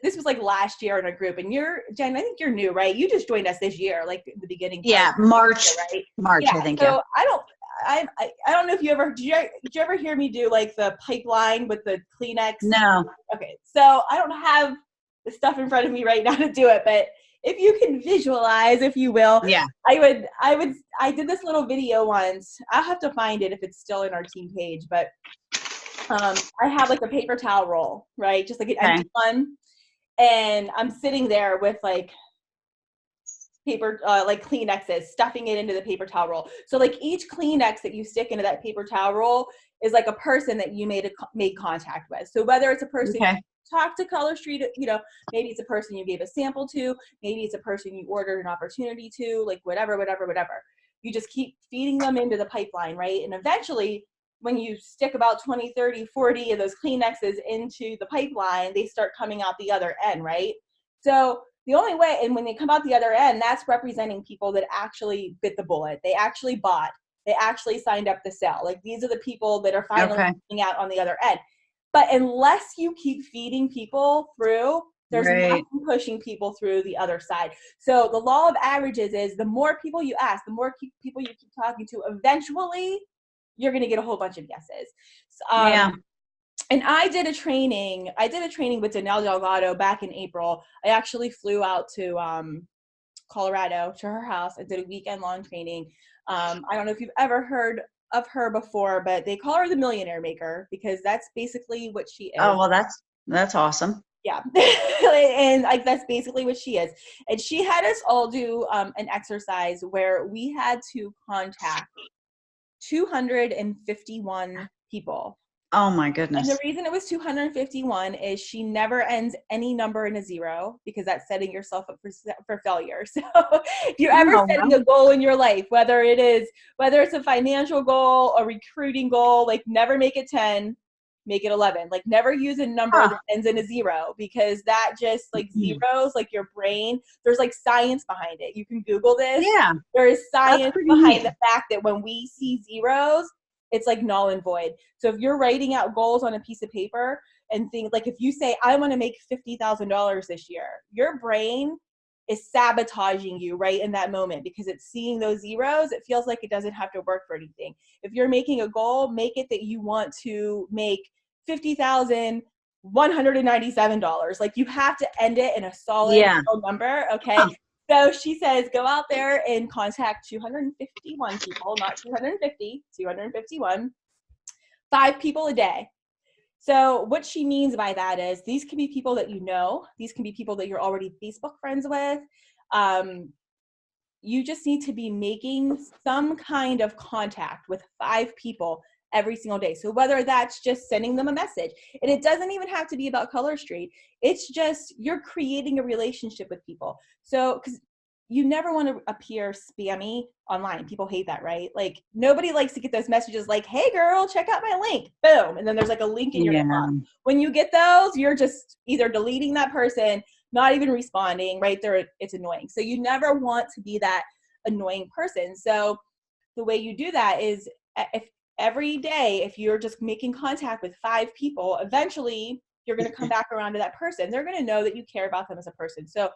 this was like last year in a group, and Jen, I think you're new, right? You just joined us this year, like in the beginning. Yeah, March, right? March, yeah, I think. So I don't know if did you ever hear me do like the pipeline with the Kleenex? No. Okay, so I don't have the stuff in front of me right now to do it, but if you can visualize, if you will, I did this little video once. I'll have to find it if it's still in our team page, but I have like a paper towel roll, right? Just like an empty one. And I'm sitting there with like paper, like Kleenexes, stuffing it into the paper towel roll. So like each Kleenex that you stick into that paper towel roll is like a person that you made contact with. So whether it's a person you talked to Color Street, you know, maybe it's a person you gave a sample to, maybe it's a person you ordered an opportunity to, like whatever. You just keep feeding them into the pipeline, right? And eventually, when you stick about 20, 30, 40 of those Kleenexes into the pipeline, they start coming out the other end, right? So the only way, and when they come out the other end, that's representing people that actually bit the bullet. They actually bought. They actually signed up to sell. Like, these are the people that are finally coming out on the other end. But unless you keep feeding people through, there's nothing pushing people through the other side. So the law of averages is the more people you ask, the more people you keep talking to, eventually you're going to get a whole bunch of yeses. And I did a training with Danelle Delgado back in April. I actually flew out to Colorado to her house. I did a weekend-long training. I don't know if you've ever heard of her before, but they call her the Millionaire Maker, because that's basically what she is. Oh, well, that's awesome. Yeah. And like, that's basically what she is. And she had us all do an exercise where we had to contact 251 people. Oh my goodness. And the reason it was 251 is she never ends any number in a zero, because that's setting yourself up for failure. So if you're ever setting a goal in your life, whether it's a financial goal, a recruiting goal, like, never make it 10, make it 11. Like, never use a number that ends in a zero, because that just, like, zeros, like, your brain, there's like science behind it. You can Google this. Yeah. There is science behind the fact that when we see zeros, it's like null and void. So if you're writing out goals on a piece of paper and think, like, if you say, I want to make $50,000 this year, your brain is sabotaging you right in that moment, because it's seeing those zeros. It feels like it doesn't have to work for anything. If you're making a goal, make it that you want to make $50,197. Like, you have to end it in a solid number. Okay. So she says, go out there and contact 251 people, not 250, 251, 5 people a day. So what she means by that is these can be people that you know. These can be people that you're already Facebook friends with. You just need to be making some kind of contact with 5 people every single day. So whether that's just sending them a message, and it doesn't even have to be about Color Street, it's just you're creating a relationship with people. So, because you never want to appear spammy online. People hate that, right? Like nobody likes to get those messages like, hey girl, check out my link, boom. And then there's like a link in your inbox. When you get those, you're just either deleting that person, not even responding, right there. It's annoying. So you never want to be that annoying person. So the way you do that is if every day, if you're just making contact with 5 people, eventually you're going to come back around to that person. They're going to know that you care about them as a person. So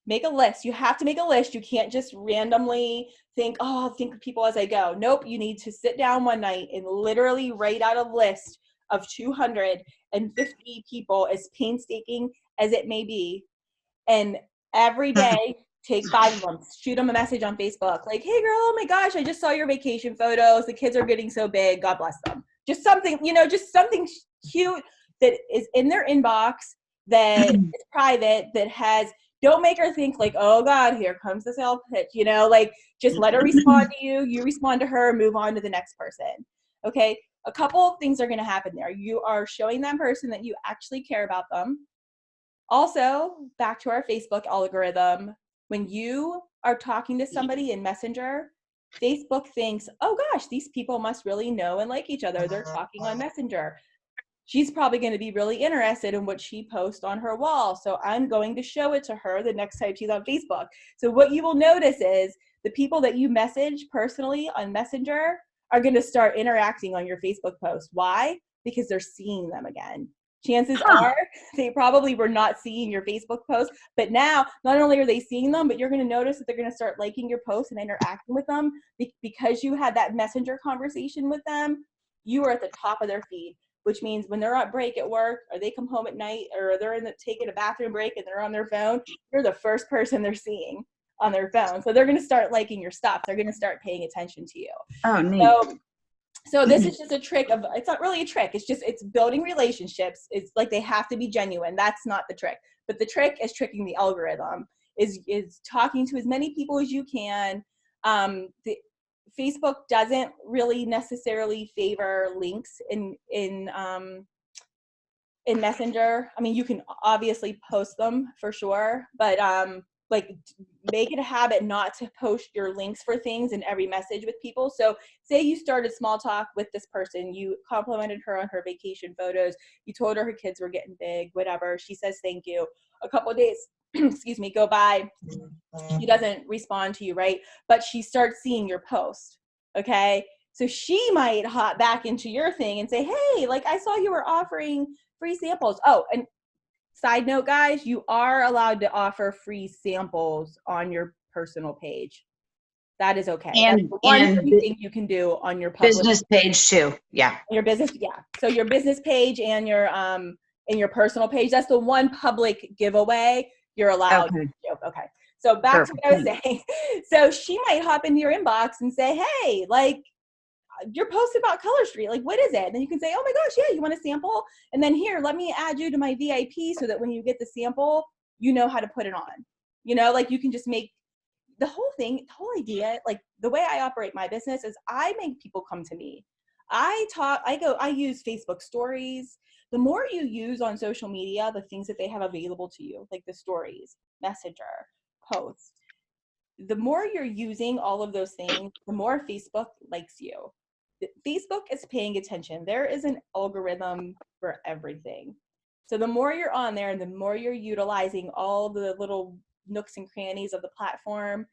make a list. You have to make a list. You can't just randomly think, oh, I'll think of people as I go. Nope. You need to sit down one night and literally write out a list of 250 people, as painstaking as it may be. And every day, take 5 of them, shoot them a message on Facebook. Like, hey girl, oh my gosh, I just saw your vacation photos. The kids are getting so big. God bless them. Just something, just something cute that is in their inbox that is private, that has, don't make her think like, oh God, here comes the sales pitch, like just let her respond to you. You respond to her, move on to the next person. Okay. A couple of things are going to happen there. You are showing that person that you actually care about them. Also, back to our Facebook algorithm, when you are talking to somebody in Messenger, Facebook thinks, oh gosh, these people must really know and like each other. They're talking on Messenger. She's probably going to be really interested in what she posts on her wall. So I'm going to show it to her the next time she's on Facebook. So what you will notice is the people that you message personally on Messenger are going to start interacting on your Facebook post. Why? Because they're seeing them again. Chances are they probably were not seeing your Facebook post, but now not only are they seeing them, but you're going to notice that they're going to start liking your posts and interacting with them because you had that Messenger conversation with them. You are at the top of their feed, which means when they're at break at work or they come home at night or they're taking a bathroom break and they're on their phone, you're the first person they're seeing on their phone. So they're going to start liking your stuff. They're going to start paying attention to you. Oh, neat. So this is just a trick of, it's not really a trick. It's building relationships. It's like they have to be genuine. That's not the trick. But the trick is tricking the algorithm, is talking to as many people as you can. Facebook doesn't really necessarily favor links in Messenger. I mean, you can obviously post them for sure, but like make it a habit not to post your links for things in every message with people. So say you started small talk with this person, you complimented her on her vacation photos, you told her kids were getting big, whatever. She says thank you. A couple of days, excuse me, go by. She doesn't respond to you, right? But she starts seeing your post. Okay. So she might hop back into your thing and say, hey, like I saw you were offering free samples. Oh, and side note, guys, you are allowed to offer free samples on your personal page. That is okay. That's the one thing you can do on your public business page too. Yeah. Your business, yeah. So your business page and your personal page, that's the one public giveaway you're allowed to do. Okay. So back to what I was saying. So she might hop into your inbox and say, hey, like, you're posted about Color Street. Like, what is it? And then you can say, oh my gosh, yeah, you want a sample? And then here, let me add you to my VIP so that when you get the sample, you know how to put it on. Like you can just make the whole thing, the whole idea, like the way I operate my business is I make people come to me. I use Facebook stories. The more you use on social media, the things that they have available to you, like the stories, Messenger, posts, the more you're using all of those things, the more Facebook likes you. Facebook is paying attention. There is an algorithm for everything. So the more you're on there and the more you're utilizing all the little nooks and crannies of the platform,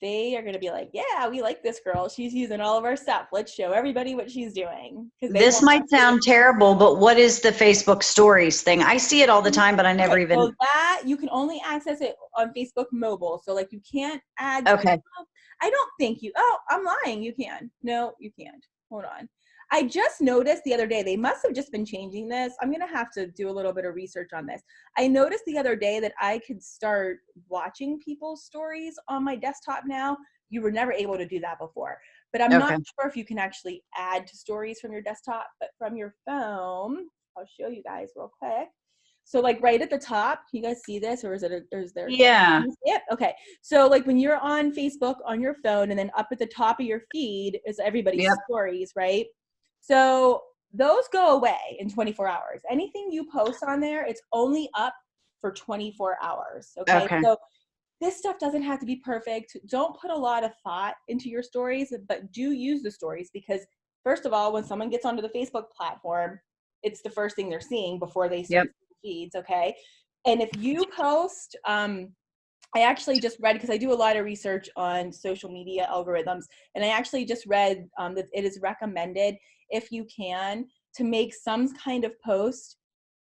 they are going to be like, yeah, we like this girl. She's using all of our stuff. Let's show everybody what she's doing. This might sound terrible, but what is the Facebook stories thing? I see it all the time, but I never even. So that you can only access it on Facebook mobile. So like you can't add. Okay. I don't think you, oh, I'm lying. You can. No, you can't. Hold on. I just noticed the other day, they must have just been changing this. I'm going to have to do a little bit of research on this. I noticed the other day that I could start watching people's stories on my desktop now. You were never able to do that before. but I'm not Okay. sure if you can actually add to stories from your desktop, but from your phone, I'll show you guys real quick. So like right at the top, you guys see this, or is there? Yeah. Yep. Okay. So like when you're on Facebook on your phone, and then up at the top of your feed is everybody's Yep. stories, right? So those go away in 24 hours. Anything you post on there, it's only up for 24 hours. Okay. Okay. So this stuff doesn't have to be perfect. Don't put a lot of thought into your stories, but do use the stories, because first of all, when someone gets onto the Facebook platform, it's the first thing they're seeing before they start seeing feeds. Okay. And if you post, I actually just read, because I do a lot of research on social media algorithms, and I actually just read that it is recommended, if you can, to make some kind of post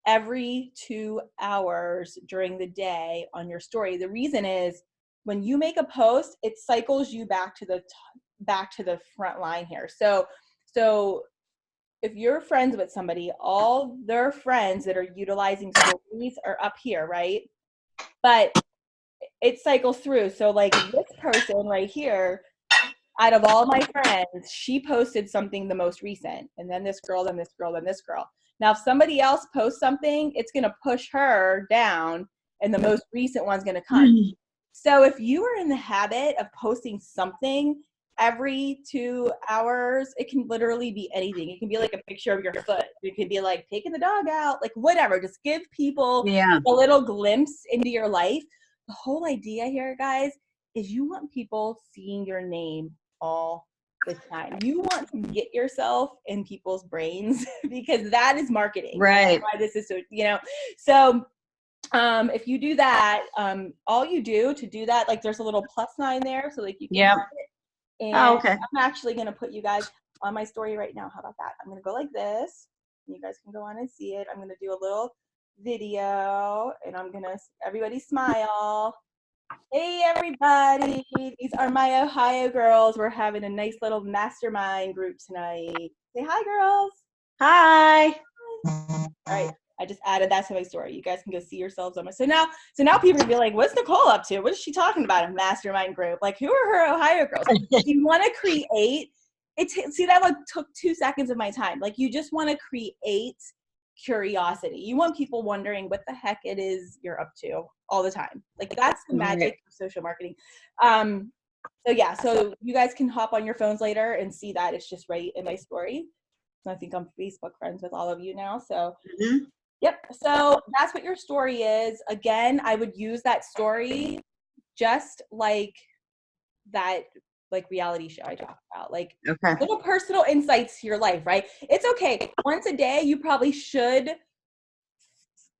every 2 hours during the day on your story. The reason is, when you make a post, it cycles you back to the front line here. So if you're friends with somebody, all their friends that are utilizing stories are up here, right? But it cycles through. So like this person right here, out of all my friends, she posted something the most recent, and then this girl, then this girl, then this girl. Now, if somebody else posts something, it's going to push her down, and the most recent one's going to come. So if you are in the habit of posting something every 2 hours, it can literally be anything. It can be like a picture of your foot. It can be like taking the dog out, like whatever. Just give people a little glimpse into your life. The whole idea here, guys, is you want people seeing your name all the time. You want to get yourself in people's brains, because that is marketing. Right. That's why this is so, so if you do that, all you do to do that, like there's a little plus sign there, so like you can hit it. And okay. I'm actually going to put you guys on my story right now. How about that? I'm going to go like this. You guys can go on and see it. I'm going to do a little video, and I'm going to, everybody smile. Hey everybody, these are my Ohio girls. We're having a nice little mastermind group tonight. Say hi, girls. Hi. All right, I just added that to my story. You guys can go see yourselves on my. So now people can be like, "What's Nicole up to? What is she talking about? A mastermind group? Like, who are her Ohio girls?" If you want to create it, see that like took 2 seconds of my time. Like, you just want to create curiosity. You want people wondering what the heck it is you're up to all the time. Like, that's the magic of social marketing. So yeah, so you guys can hop on your phones later and see that it's just right in my story. I think I'm Facebook friends with all of you now. So yep. So that's what your story is. Again, I would use that story just like that, like reality show I talked about, like little personal insights to your life, right? It's okay. Once a day, you probably should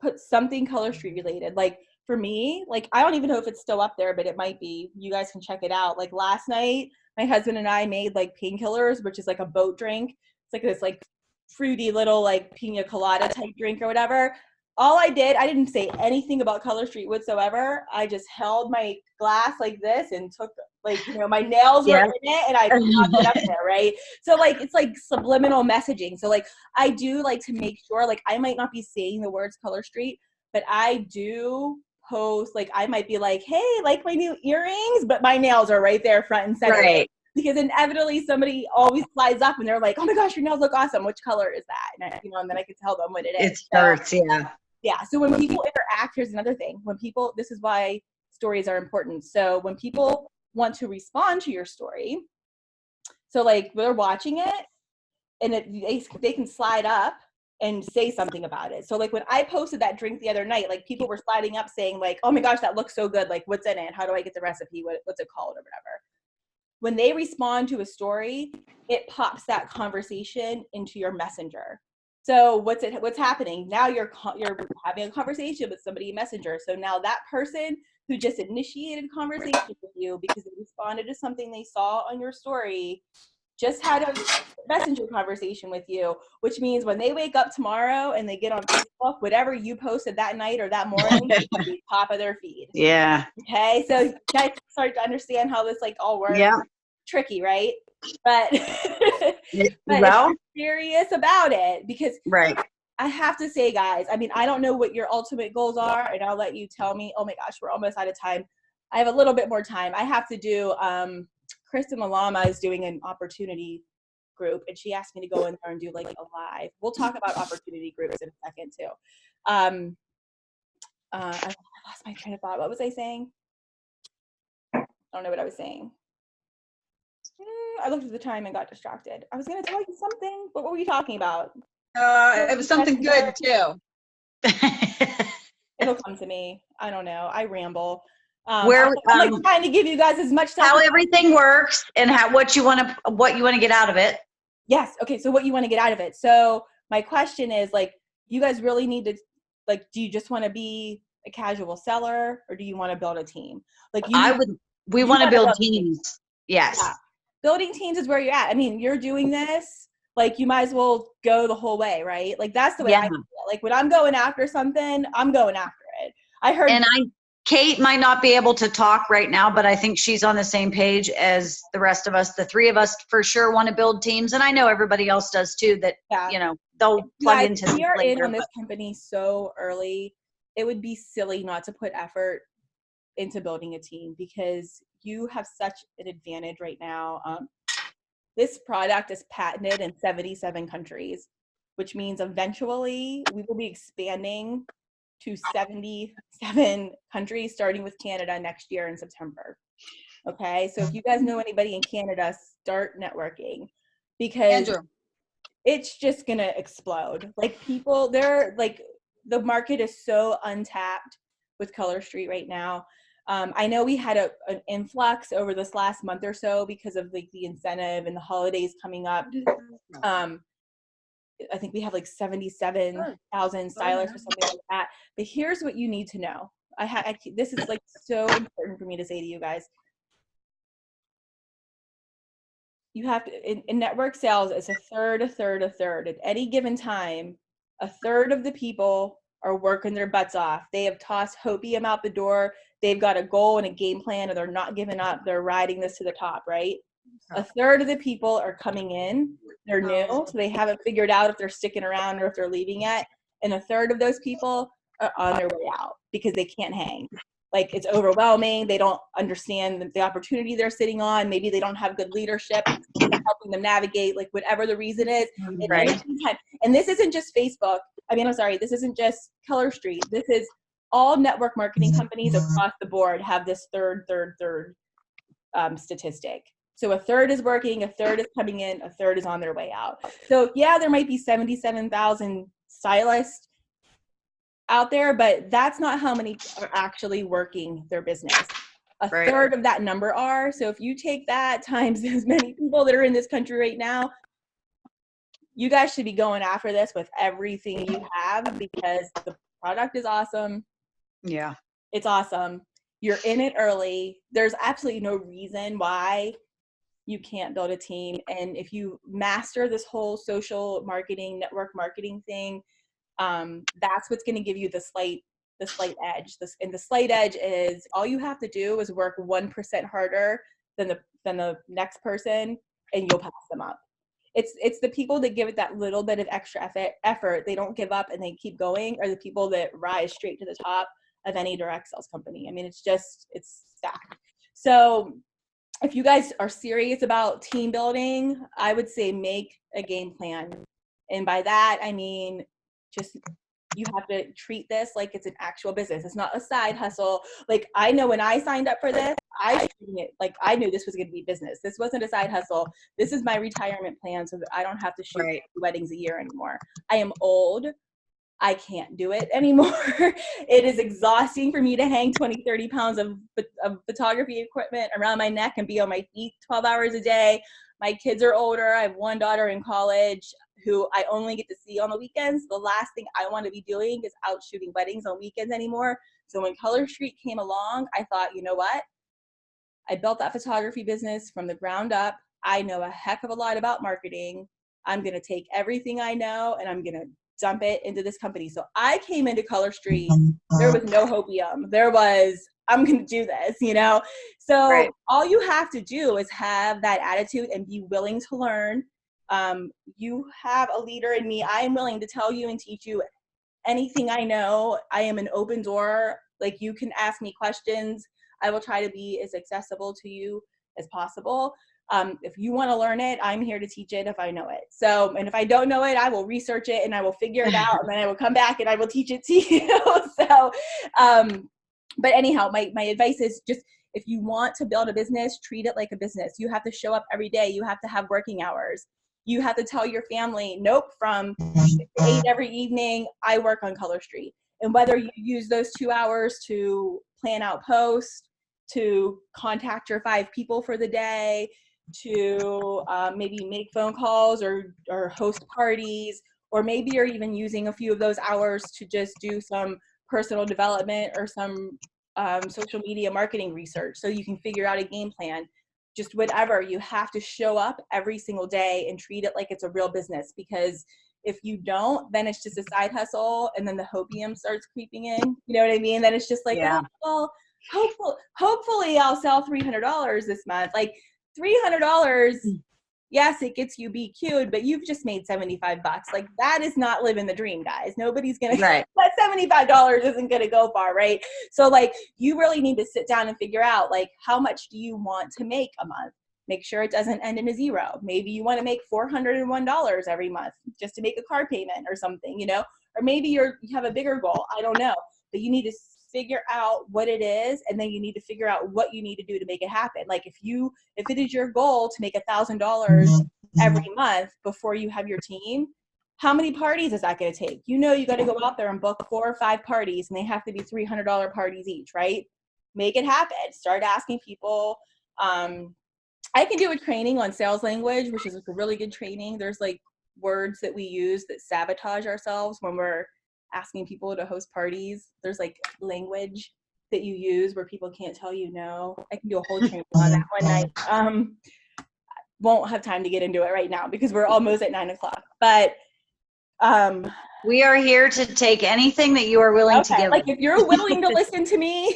put something Color Street related. Like for me, like I don't even know if it's still up there, but it might be. You guys can check it out. Like last night, my husband and I made like painkillers, which is like a boat drink. It's like this like fruity little like pina colada type drink or whatever. All I didn't say anything about Color Street whatsoever. I just held my glass like this and took like, my nails were in it, and I popped it up there, right? So like, it's like subliminal messaging. So like, I do like to make sure, like I might not be saying the words Color Street, but I do post, like I might be like, hey, like my new earrings, but my nails are right there front and center. Right. Because inevitably somebody always flies up and they're like, oh my gosh, your nails look awesome. Which color is that? And and then I can tell them what it is. It hurts, yeah. So when people interact, here's another thing. This is why stories are important. So when people want to respond to your story, so like they're watching it, and they can slide up and say something about it. So like when I posted that drink the other night, like people were sliding up saying like, oh my gosh, that looks so good. Like, what's in it? How do I get the recipe? What's it called or whatever? When they respond to a story, it pops that conversation into your messenger. So what's happening? Now you're having a conversation with somebody in Messenger. So now that person who just initiated conversation with you because they responded to something they saw on your story just had a Messenger conversation with you, which means when they wake up tomorrow and they get on Facebook, whatever you posted that night or that morning is going to be top of their feed. Yeah. Okay, so you guys start to understand how this like all works. Yeah. Tricky, right? But, but if you're serious about it, because I have to say, guys, I mean, I don't know what your ultimate goals are, and I'll let you tell me. Oh my gosh, we're almost out of time. I have a little bit more time. I have to do Kristen Malama is doing an opportunity group, and she asked me to go in there and do like a live. We'll talk about opportunity groups in a second too. I lost my train of thought. What was I saying? I don't know what I was saying. I looked at the time and got distracted. I was going to tell you something, but what were you talking about? It was something good too. It'll come to me. I don't know. I ramble. Where I'm like trying to give you guys as much stuff. How everything works and what you want to get out of it. Yes. Okay. So what you want to get out of it. So my question is, like, you guys really need to, like, do you just want to be a casual seller, or do you want to build a team? Like, we want to build teams. Yes. Yeah. Building teams is where you're at. I mean, you're doing this, like, you might as well go the whole way, right? Like, that's the way I feel. Like, when I'm going after something, I'm going after it. I heard. And Kate might not be able to talk right now, but I think she's on the same page as the rest of us. The three of us for sure want to build teams, and I know everybody else does too. That they'll plug into. We are in on this company so early. It would be silly not to put effort into building a team, because you have such an advantage right now. This product is patented in 77 countries, which means eventually we will be expanding to 77 countries, starting with Canada next year in September. Okay, so if you guys know anybody in Canada, start networking, because it's just gonna explode. Like, people, they're like, the market is so untapped with Color Street right now. I know we had an influx over this last month or so because of like the incentive and the holidays coming up. I think we have like 77,000 stylists or something like that. But here's what you need to know. This is like so important for me to say to you guys. You have to, in network sales, it's a third. At any given time, a third of the people are working their butts off. They have tossed hopium out the door. They've got a goal and a game plan, and they're not giving up. They're riding this to the top, right? A third of the people are coming in. They're new, so they haven't figured out if they're sticking around or if they're leaving yet. And a third of those people are on their way out because they can't hang. Like, it's overwhelming. They don't understand the opportunity they're sitting on. Maybe they don't have good leadership helping them navigate, like, whatever the reason is. Right. And this isn't just Facebook. This isn't just Color Street. This is all network marketing companies across the board have this third statistic. So a third is working, a third is coming in, a third is on their way out. So yeah, there might be 77,000 stylists out there, but that's not how many are actually working their business. A third of that number are. So if you take that times as many people that are in this country right now, you guys should be going after this with everything you have, because the product is awesome. Yeah. It's awesome. You're in it early. There's absolutely no reason why you can't build a team. And if you master this whole social marketing, network marketing thing, that's what's going to give you the slight edge. And the slight edge is, all you have to do is work 1% harder than the next person, and you'll pass them up. It's the people that give it that little bit of extra effort, they don't give up and they keep going, are the people that rise straight to the top of any direct sales company. I mean, it's stacked. So if you guys are serious about team building, I would say make a game plan. And by that, I mean, just, you have to treat this like it's an actual business. It's not a side hustle. Like, I know when I signed up for this, I treated it like I knew this was going to be business. This wasn't a side hustle. This is my retirement plan so that I don't have to shoot weddings a year anymore. I am old. I can't do it anymore. It is exhausting for me to hang 20, 30 pounds of photography equipment around my neck and be on my feet 12 hours a day. My kids are older. I have one daughter in college who I only get to see on the weekends. The last thing I want to be doing is out shooting weddings on weekends anymore. So when Color Street came along, I thought, you know what? I built that photography business from the ground up. I know a heck of a lot about marketing. I'm going to take everything I know and I'm going to dump it into this company. So I came into Color Street. There was no hopium. There was, I'm going to do this, So all you have to do is have that attitude and be willing to learn. You have a leader in me. I am willing to tell you and teach you anything I know. I am an open door. Like, you can ask me questions. I will try to be as accessible to you as possible. If you want to learn it, I'm here to teach it if I know it. So, and if I don't know it, I will research it and I will figure it out, and then I will come back and I will teach it to you. So, but anyhow, my advice is just, if you want to build a business, treat it like a business. You have to show up every day. You have to have working hours. You have to tell your family, nope, from 8 every evening, I work on Color Street. And whether you use those 2 hours to plan out posts, to contact your 5 people for the day, to maybe make phone calls or host parties, or maybe you're even using a few of those hours to just do some personal development or some social media marketing research so you can figure out a game plan. Just whatever, you have to show up every single day and treat it like it's a real business, because if you don't, then it's just a side hustle, and then the hopium starts creeping in. You know what I mean? Then it's just like, oh, well, hopefully I'll sell $300 this month. Like $300, yes, it gets you BQ'd, but you've just made $75. Like, that is not living the dream, guys. Nobody's gonna. Right. That $75 isn't gonna go far, right? So like, you really need to sit down and figure out, like, how much do you want to make a month? Make sure it doesn't end in a zero. Maybe you want to make $401 every month just to make a car payment or something, you know? Or maybe you have a bigger goal. I don't know. But you need to figure out what it is, and then you need to figure out what you need to do to make it happen. Like, if it is your goal to make $1,000 every month before you have your team, how many parties is that going to take? You know, you got to go out there and book 4 or 5 parties, and they have to be $300 parties each, right? Make it happen. Start asking people. I can do a training on sales language, which is like a really good training. There's like words that we use that sabotage ourselves when we're asking people to host parties. There's like language that you use where people can't tell you no. I can do a whole training on that one night. Won't have time to get into it right now because we're almost at 9 o'clock. But we are here to take anything that you are willing to give. Like, if you're willing to listen to me,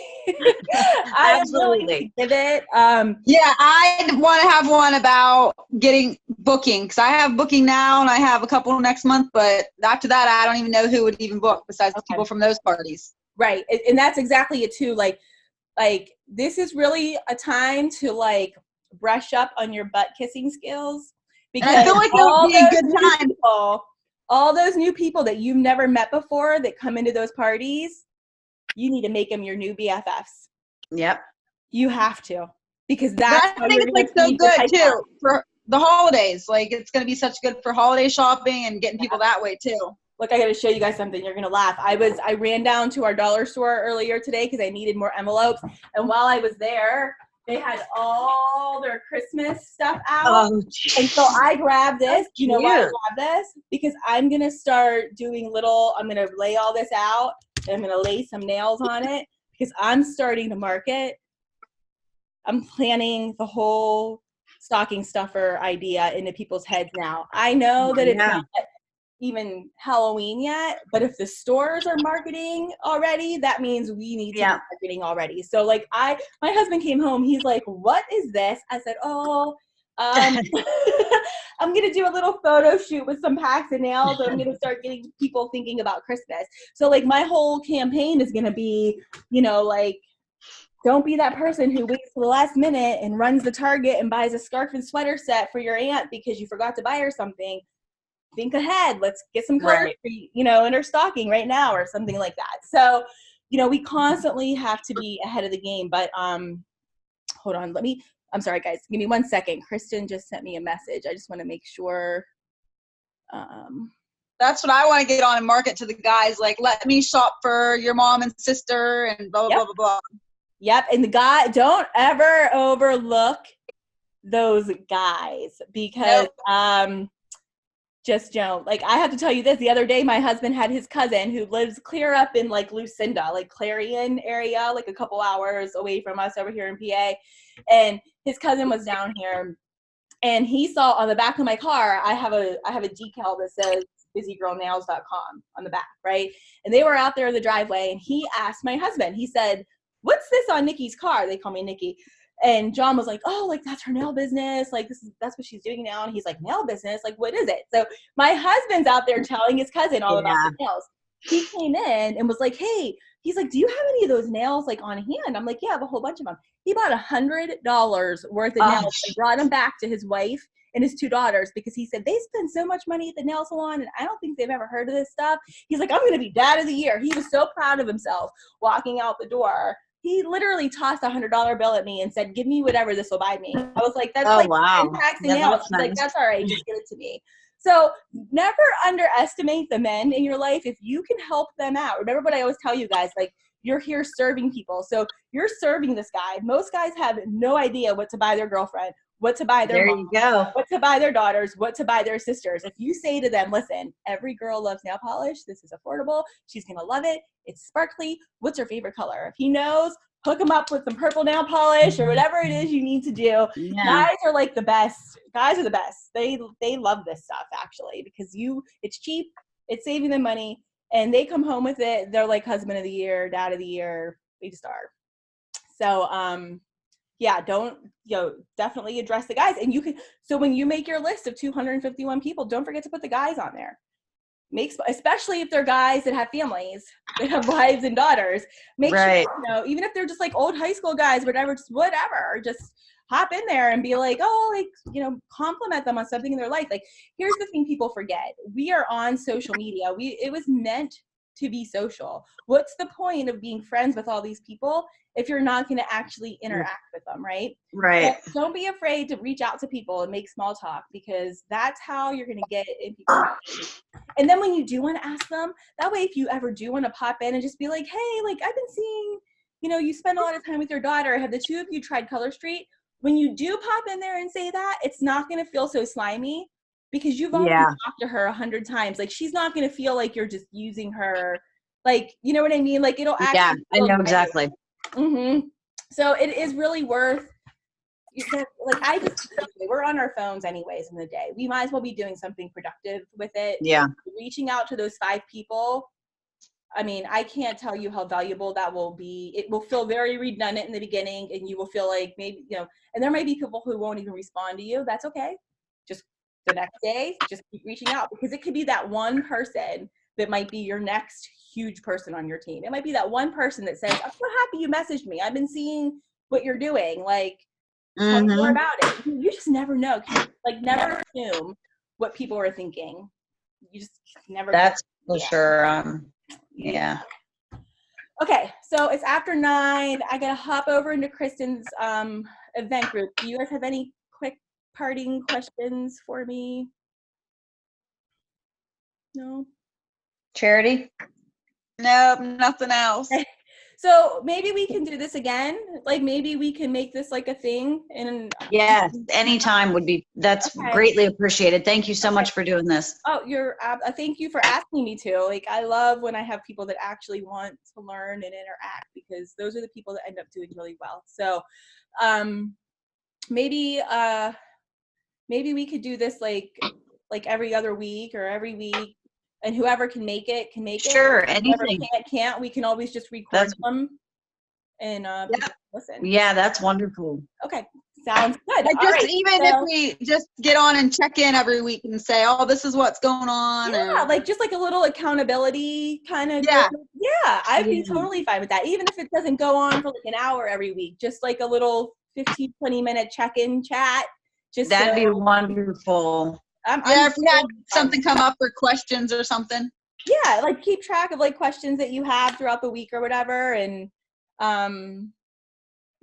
I am willing to give it. Yeah, I want to have one about getting booking, because I have booking now and I have a couple next month, but after that, I don't even know who would even book besides the people from those parties. Right, and that's exactly it too. Like this is really a time to like brush up on your butt kissing skills, because and I feel like it would be a good time. All those new people that you've never met before that come into those parties, you need to make them your new BFFs. Yep. You have to, because that's I think it's like so good too for the holidays. Like, it's going to be such good for holiday shopping and getting people that way too. Look, I got to show you guys something. You're going to laugh. I ran down to our dollar store earlier today because I needed more envelopes. And while I was there, they had all their Christmas stuff out. And so I grabbed this. You know why I grabbed this? Because I'm going to start doing I'm going to lay all this out, and I'm going to lay some nails on it, because I'm starting to market. I'm planning the whole stocking stuffer idea into people's heads now. I know that it's not even Halloween yet, but if the stores are marketing already, that means we need to be marketing already. So like, my husband came home, he's like, what is this? I said, I'm gonna do a little photo shoot with some packs of nails, and I'm gonna start getting people thinking about Christmas. So like, my whole campaign is gonna be, you know, like, don't be that person who waits till the last minute and runs to Target and buys a scarf and sweater set for your aunt because you forgot to buy her something. Think ahead. Let's get some colors, you know, in her stocking right now, or something like that. So, you know, we constantly have to be ahead of the game. But hold on, I'm sorry, guys. Give me 1 second. Kristen just sent me a message. I just want to make sure. That's what I want to get on and market to the guys. Like, let me shop for your mom and sister and blah, blah, blah, blah. Yep. And don't ever overlook those guys, because just don't. Like, I have to tell you this. The other day, my husband had his cousin who lives clear up in like Lucinda, like Clarion area, like a couple hours away from us over here in PA. And his cousin was down here, and he saw on the back of my car, I have a decal that says busygirlnails.com on the back, right? And they were out there in the driveway, and he asked my husband, he said, what's this on Nikki's car? They call me Nikki. And John was like, oh, like, that's her nail business. Like, that's what she's doing now. And he's like, nail business? Like, what is it? So my husband's out there telling his cousin all about the nails. he came in and was like, hey, he's like, do you have any of those nails like on hand? I'm like, yeah, I have a whole bunch of them. He bought $100 worth of nails and brought them back to his wife and his 2 daughters because he said they spend so much money at the nail salon and I don't think they've ever heard of this stuff. He's like, I'm going to be dad of the year. He was so proud of himself walking out the door. He literally tossed $100 bill at me and said, give me whatever this will buy me. I was like, that's like wow. taxing nails. He's like, that's all right. Just give it to me. So never underestimate the men in your life if you can help them out. Remember what I always tell you guys, like you're here serving people. So you're serving this guy. Most guys have no idea what to buy their girlfriend, what to buy their mom, what to buy their daughters, what to buy their sisters. If you say to them, listen, every girl loves nail polish. This is affordable. She's going to love it. It's sparkly. What's her favorite color? If he knows, hook them up with some purple nail polish or whatever it is you need to do. Yeah. Guys are like the best. Guys are the best. They love this stuff actually because it's cheap. It's saving them money. And they come home with it. They're like husband of the year, dad of the year. They just are. So, yeah, definitely address the guys. And so when you make your list of 251 people, don't forget to put the guys on there. Especially if they're guys that have families, that have wives and daughters. Make sure, even if they're just like old high school guys, whatever, just hop in there and be like, compliment them on something in their life. Like, here's the thing people forget. We are on social media. It was meant to be social. What's the point of being friends with all these people if you're not going to actually interact with them, right? Right. So don't be afraid to reach out to people and make small talk because that's how you're going to get in people's lives. And then when you do want to ask them, that way if you ever do want to pop in and just be like, hey, like I've been seeing, you spend a lot of time with your daughter. Have the 2 of you tried Color Street? When you do pop in there and say that, it's not going to feel so slimy because you've already talked to her 100 times. Like she's not going to feel like you're just using her. Like, you know what I mean? Like it'll actually I know exactly. Mm-hmm. So it is really worth, we're on our phones anyways in the day. We might as well be doing something productive with it. Yeah. Reaching out to those 5 people. I mean, I can't tell you how valuable that will be. It will feel very redundant in the beginning and you will feel like maybe, and there might be people who won't even respond to you. That's okay. Just the next day, just keep reaching out because it could be that one person that might be your next huge person on your team. It might be that one person that says, I'm so happy you messaged me. I've been seeing what you're doing. Like, tell me more about it. You just never know. Like, never assume what people are thinking. You just never. That's for sure. Yeah. Okay, so it's after 9. I gotta hop over into Kristen's event group. Do you guys have any quick parting questions for me? No? Charity? Nope, nothing else. So maybe we can do this again. Like maybe we can make this like a thing. And yes, anytime would be. That's greatly appreciated. Thank you so much for doing this. Oh, thank you for asking me to. Like I love when I have people that actually want to learn and interact because those are the people that end up doing really well. So maybe we could do this like every other week or every week. And whoever can make it, can make it. Sure, anything. Whoever can't, we can always just record them and listen. Yeah, that's wonderful. Okay, sounds good. If we just get on and check in every week and say, oh, this is what's going on. Yeah, like just like a little accountability kind of. Yeah, I'd be totally fine with that. Even if it doesn't go on for like an hour every week, just like a little 15, 20-minute check-in chat. That'd be wonderful. If we had something come up or questions or something. Yeah, like keep track of like questions that you have throughout the week or whatever, and and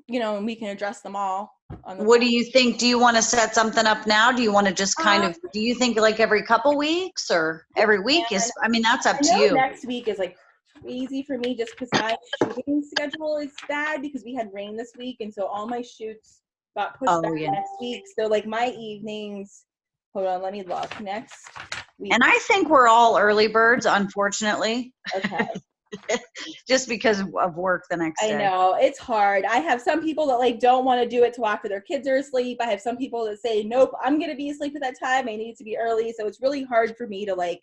we can address them all. What do you think? Do you want to set something up now? Do you want to just kind of? Do you think like every couple weeks or every week is? I mean, that's up to you. Next week is like crazy for me just because my shooting schedule is bad because we had rain this week, and so all my shoots got pushed back next week. So like my evenings. Hold on, let me look. Next week. And I think we're all early birds, unfortunately. Okay. Just because of work the next day. I know. It's hard. I have some people that like don't want to do it till after their kids are asleep. I have some people that say, nope, I'm going to be asleep at that time. I need to be early. So it's really hard for me to like.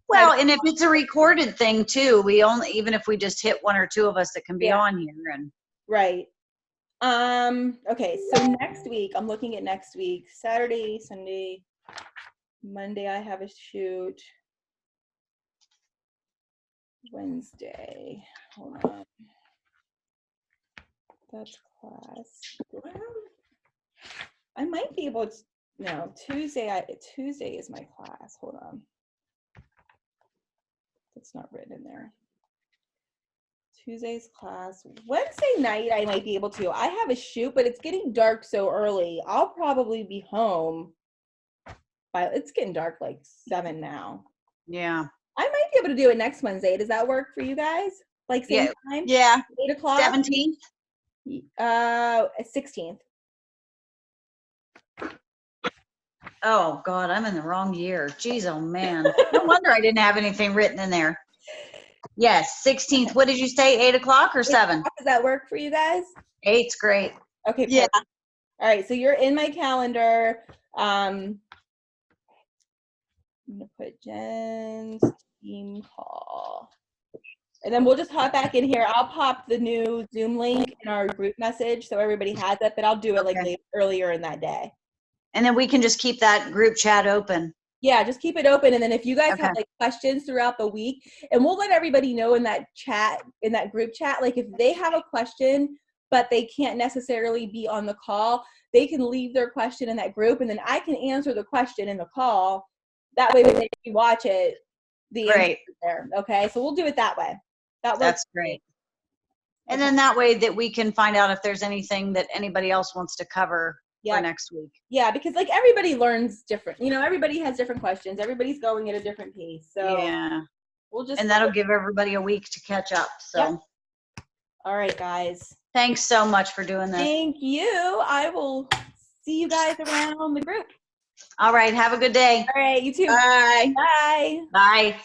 Well, and if it's a recorded thing too, even if we just hit 1 or 2 of us that can be on here. And right. Okay. So next week, I'm looking at next week, Saturday, Sunday, Monday, I have a shoot. Wednesday. Hold on. That's class. I might be able to. No, Tuesday. Tuesday is my class. Hold on. That's not written in there. Tuesday's class. Wednesday night, I might be able to. I have a shoot, but it's getting dark so early. I'll probably be home by. It's getting dark like 7 now. Yeah. I might be able to do it next Wednesday. Does that work for you guys? Like same time? Yeah. 8 o'clock? 17th? 16th. Oh God, I'm in the wrong year. Jeez, oh man. No wonder I didn't have anything written in there. Yes, 16th. What did you say? 8 o'clock or 7? Does that work for you guys? 8's great. Okay. Yeah. Perfect. All right. So you're in my calendar. I'm gonna put Jen's team call, and then we'll just hop back in here. I'll pop the new Zoom link in our group message so everybody has it, but I'll do it like earlier in that day. And then we can just keep that group chat open. Yeah, just keep it open. And then if you guys have like questions throughout the week, and we'll let everybody know in that chat, in that group chat, like if they have a question, but they can't necessarily be on the call, they can leave their question in that group, and then I can answer the question in the call. That way, when you watch it, the answer is there. Okay, so we'll do it that way. That's great. And then that way that we can find out if there's anything that anybody else wants to cover for next week. Yeah, because like everybody learns different. You know, everybody has different questions. Everybody's going at a different pace. So yeah, we'll just, and that'll give everybody a week to catch up. So all right, guys. Thanks so much for doing this. Thank you. I will see you guys around the group. All right. Have a good day. All right. You too. Bye. Bye. Bye.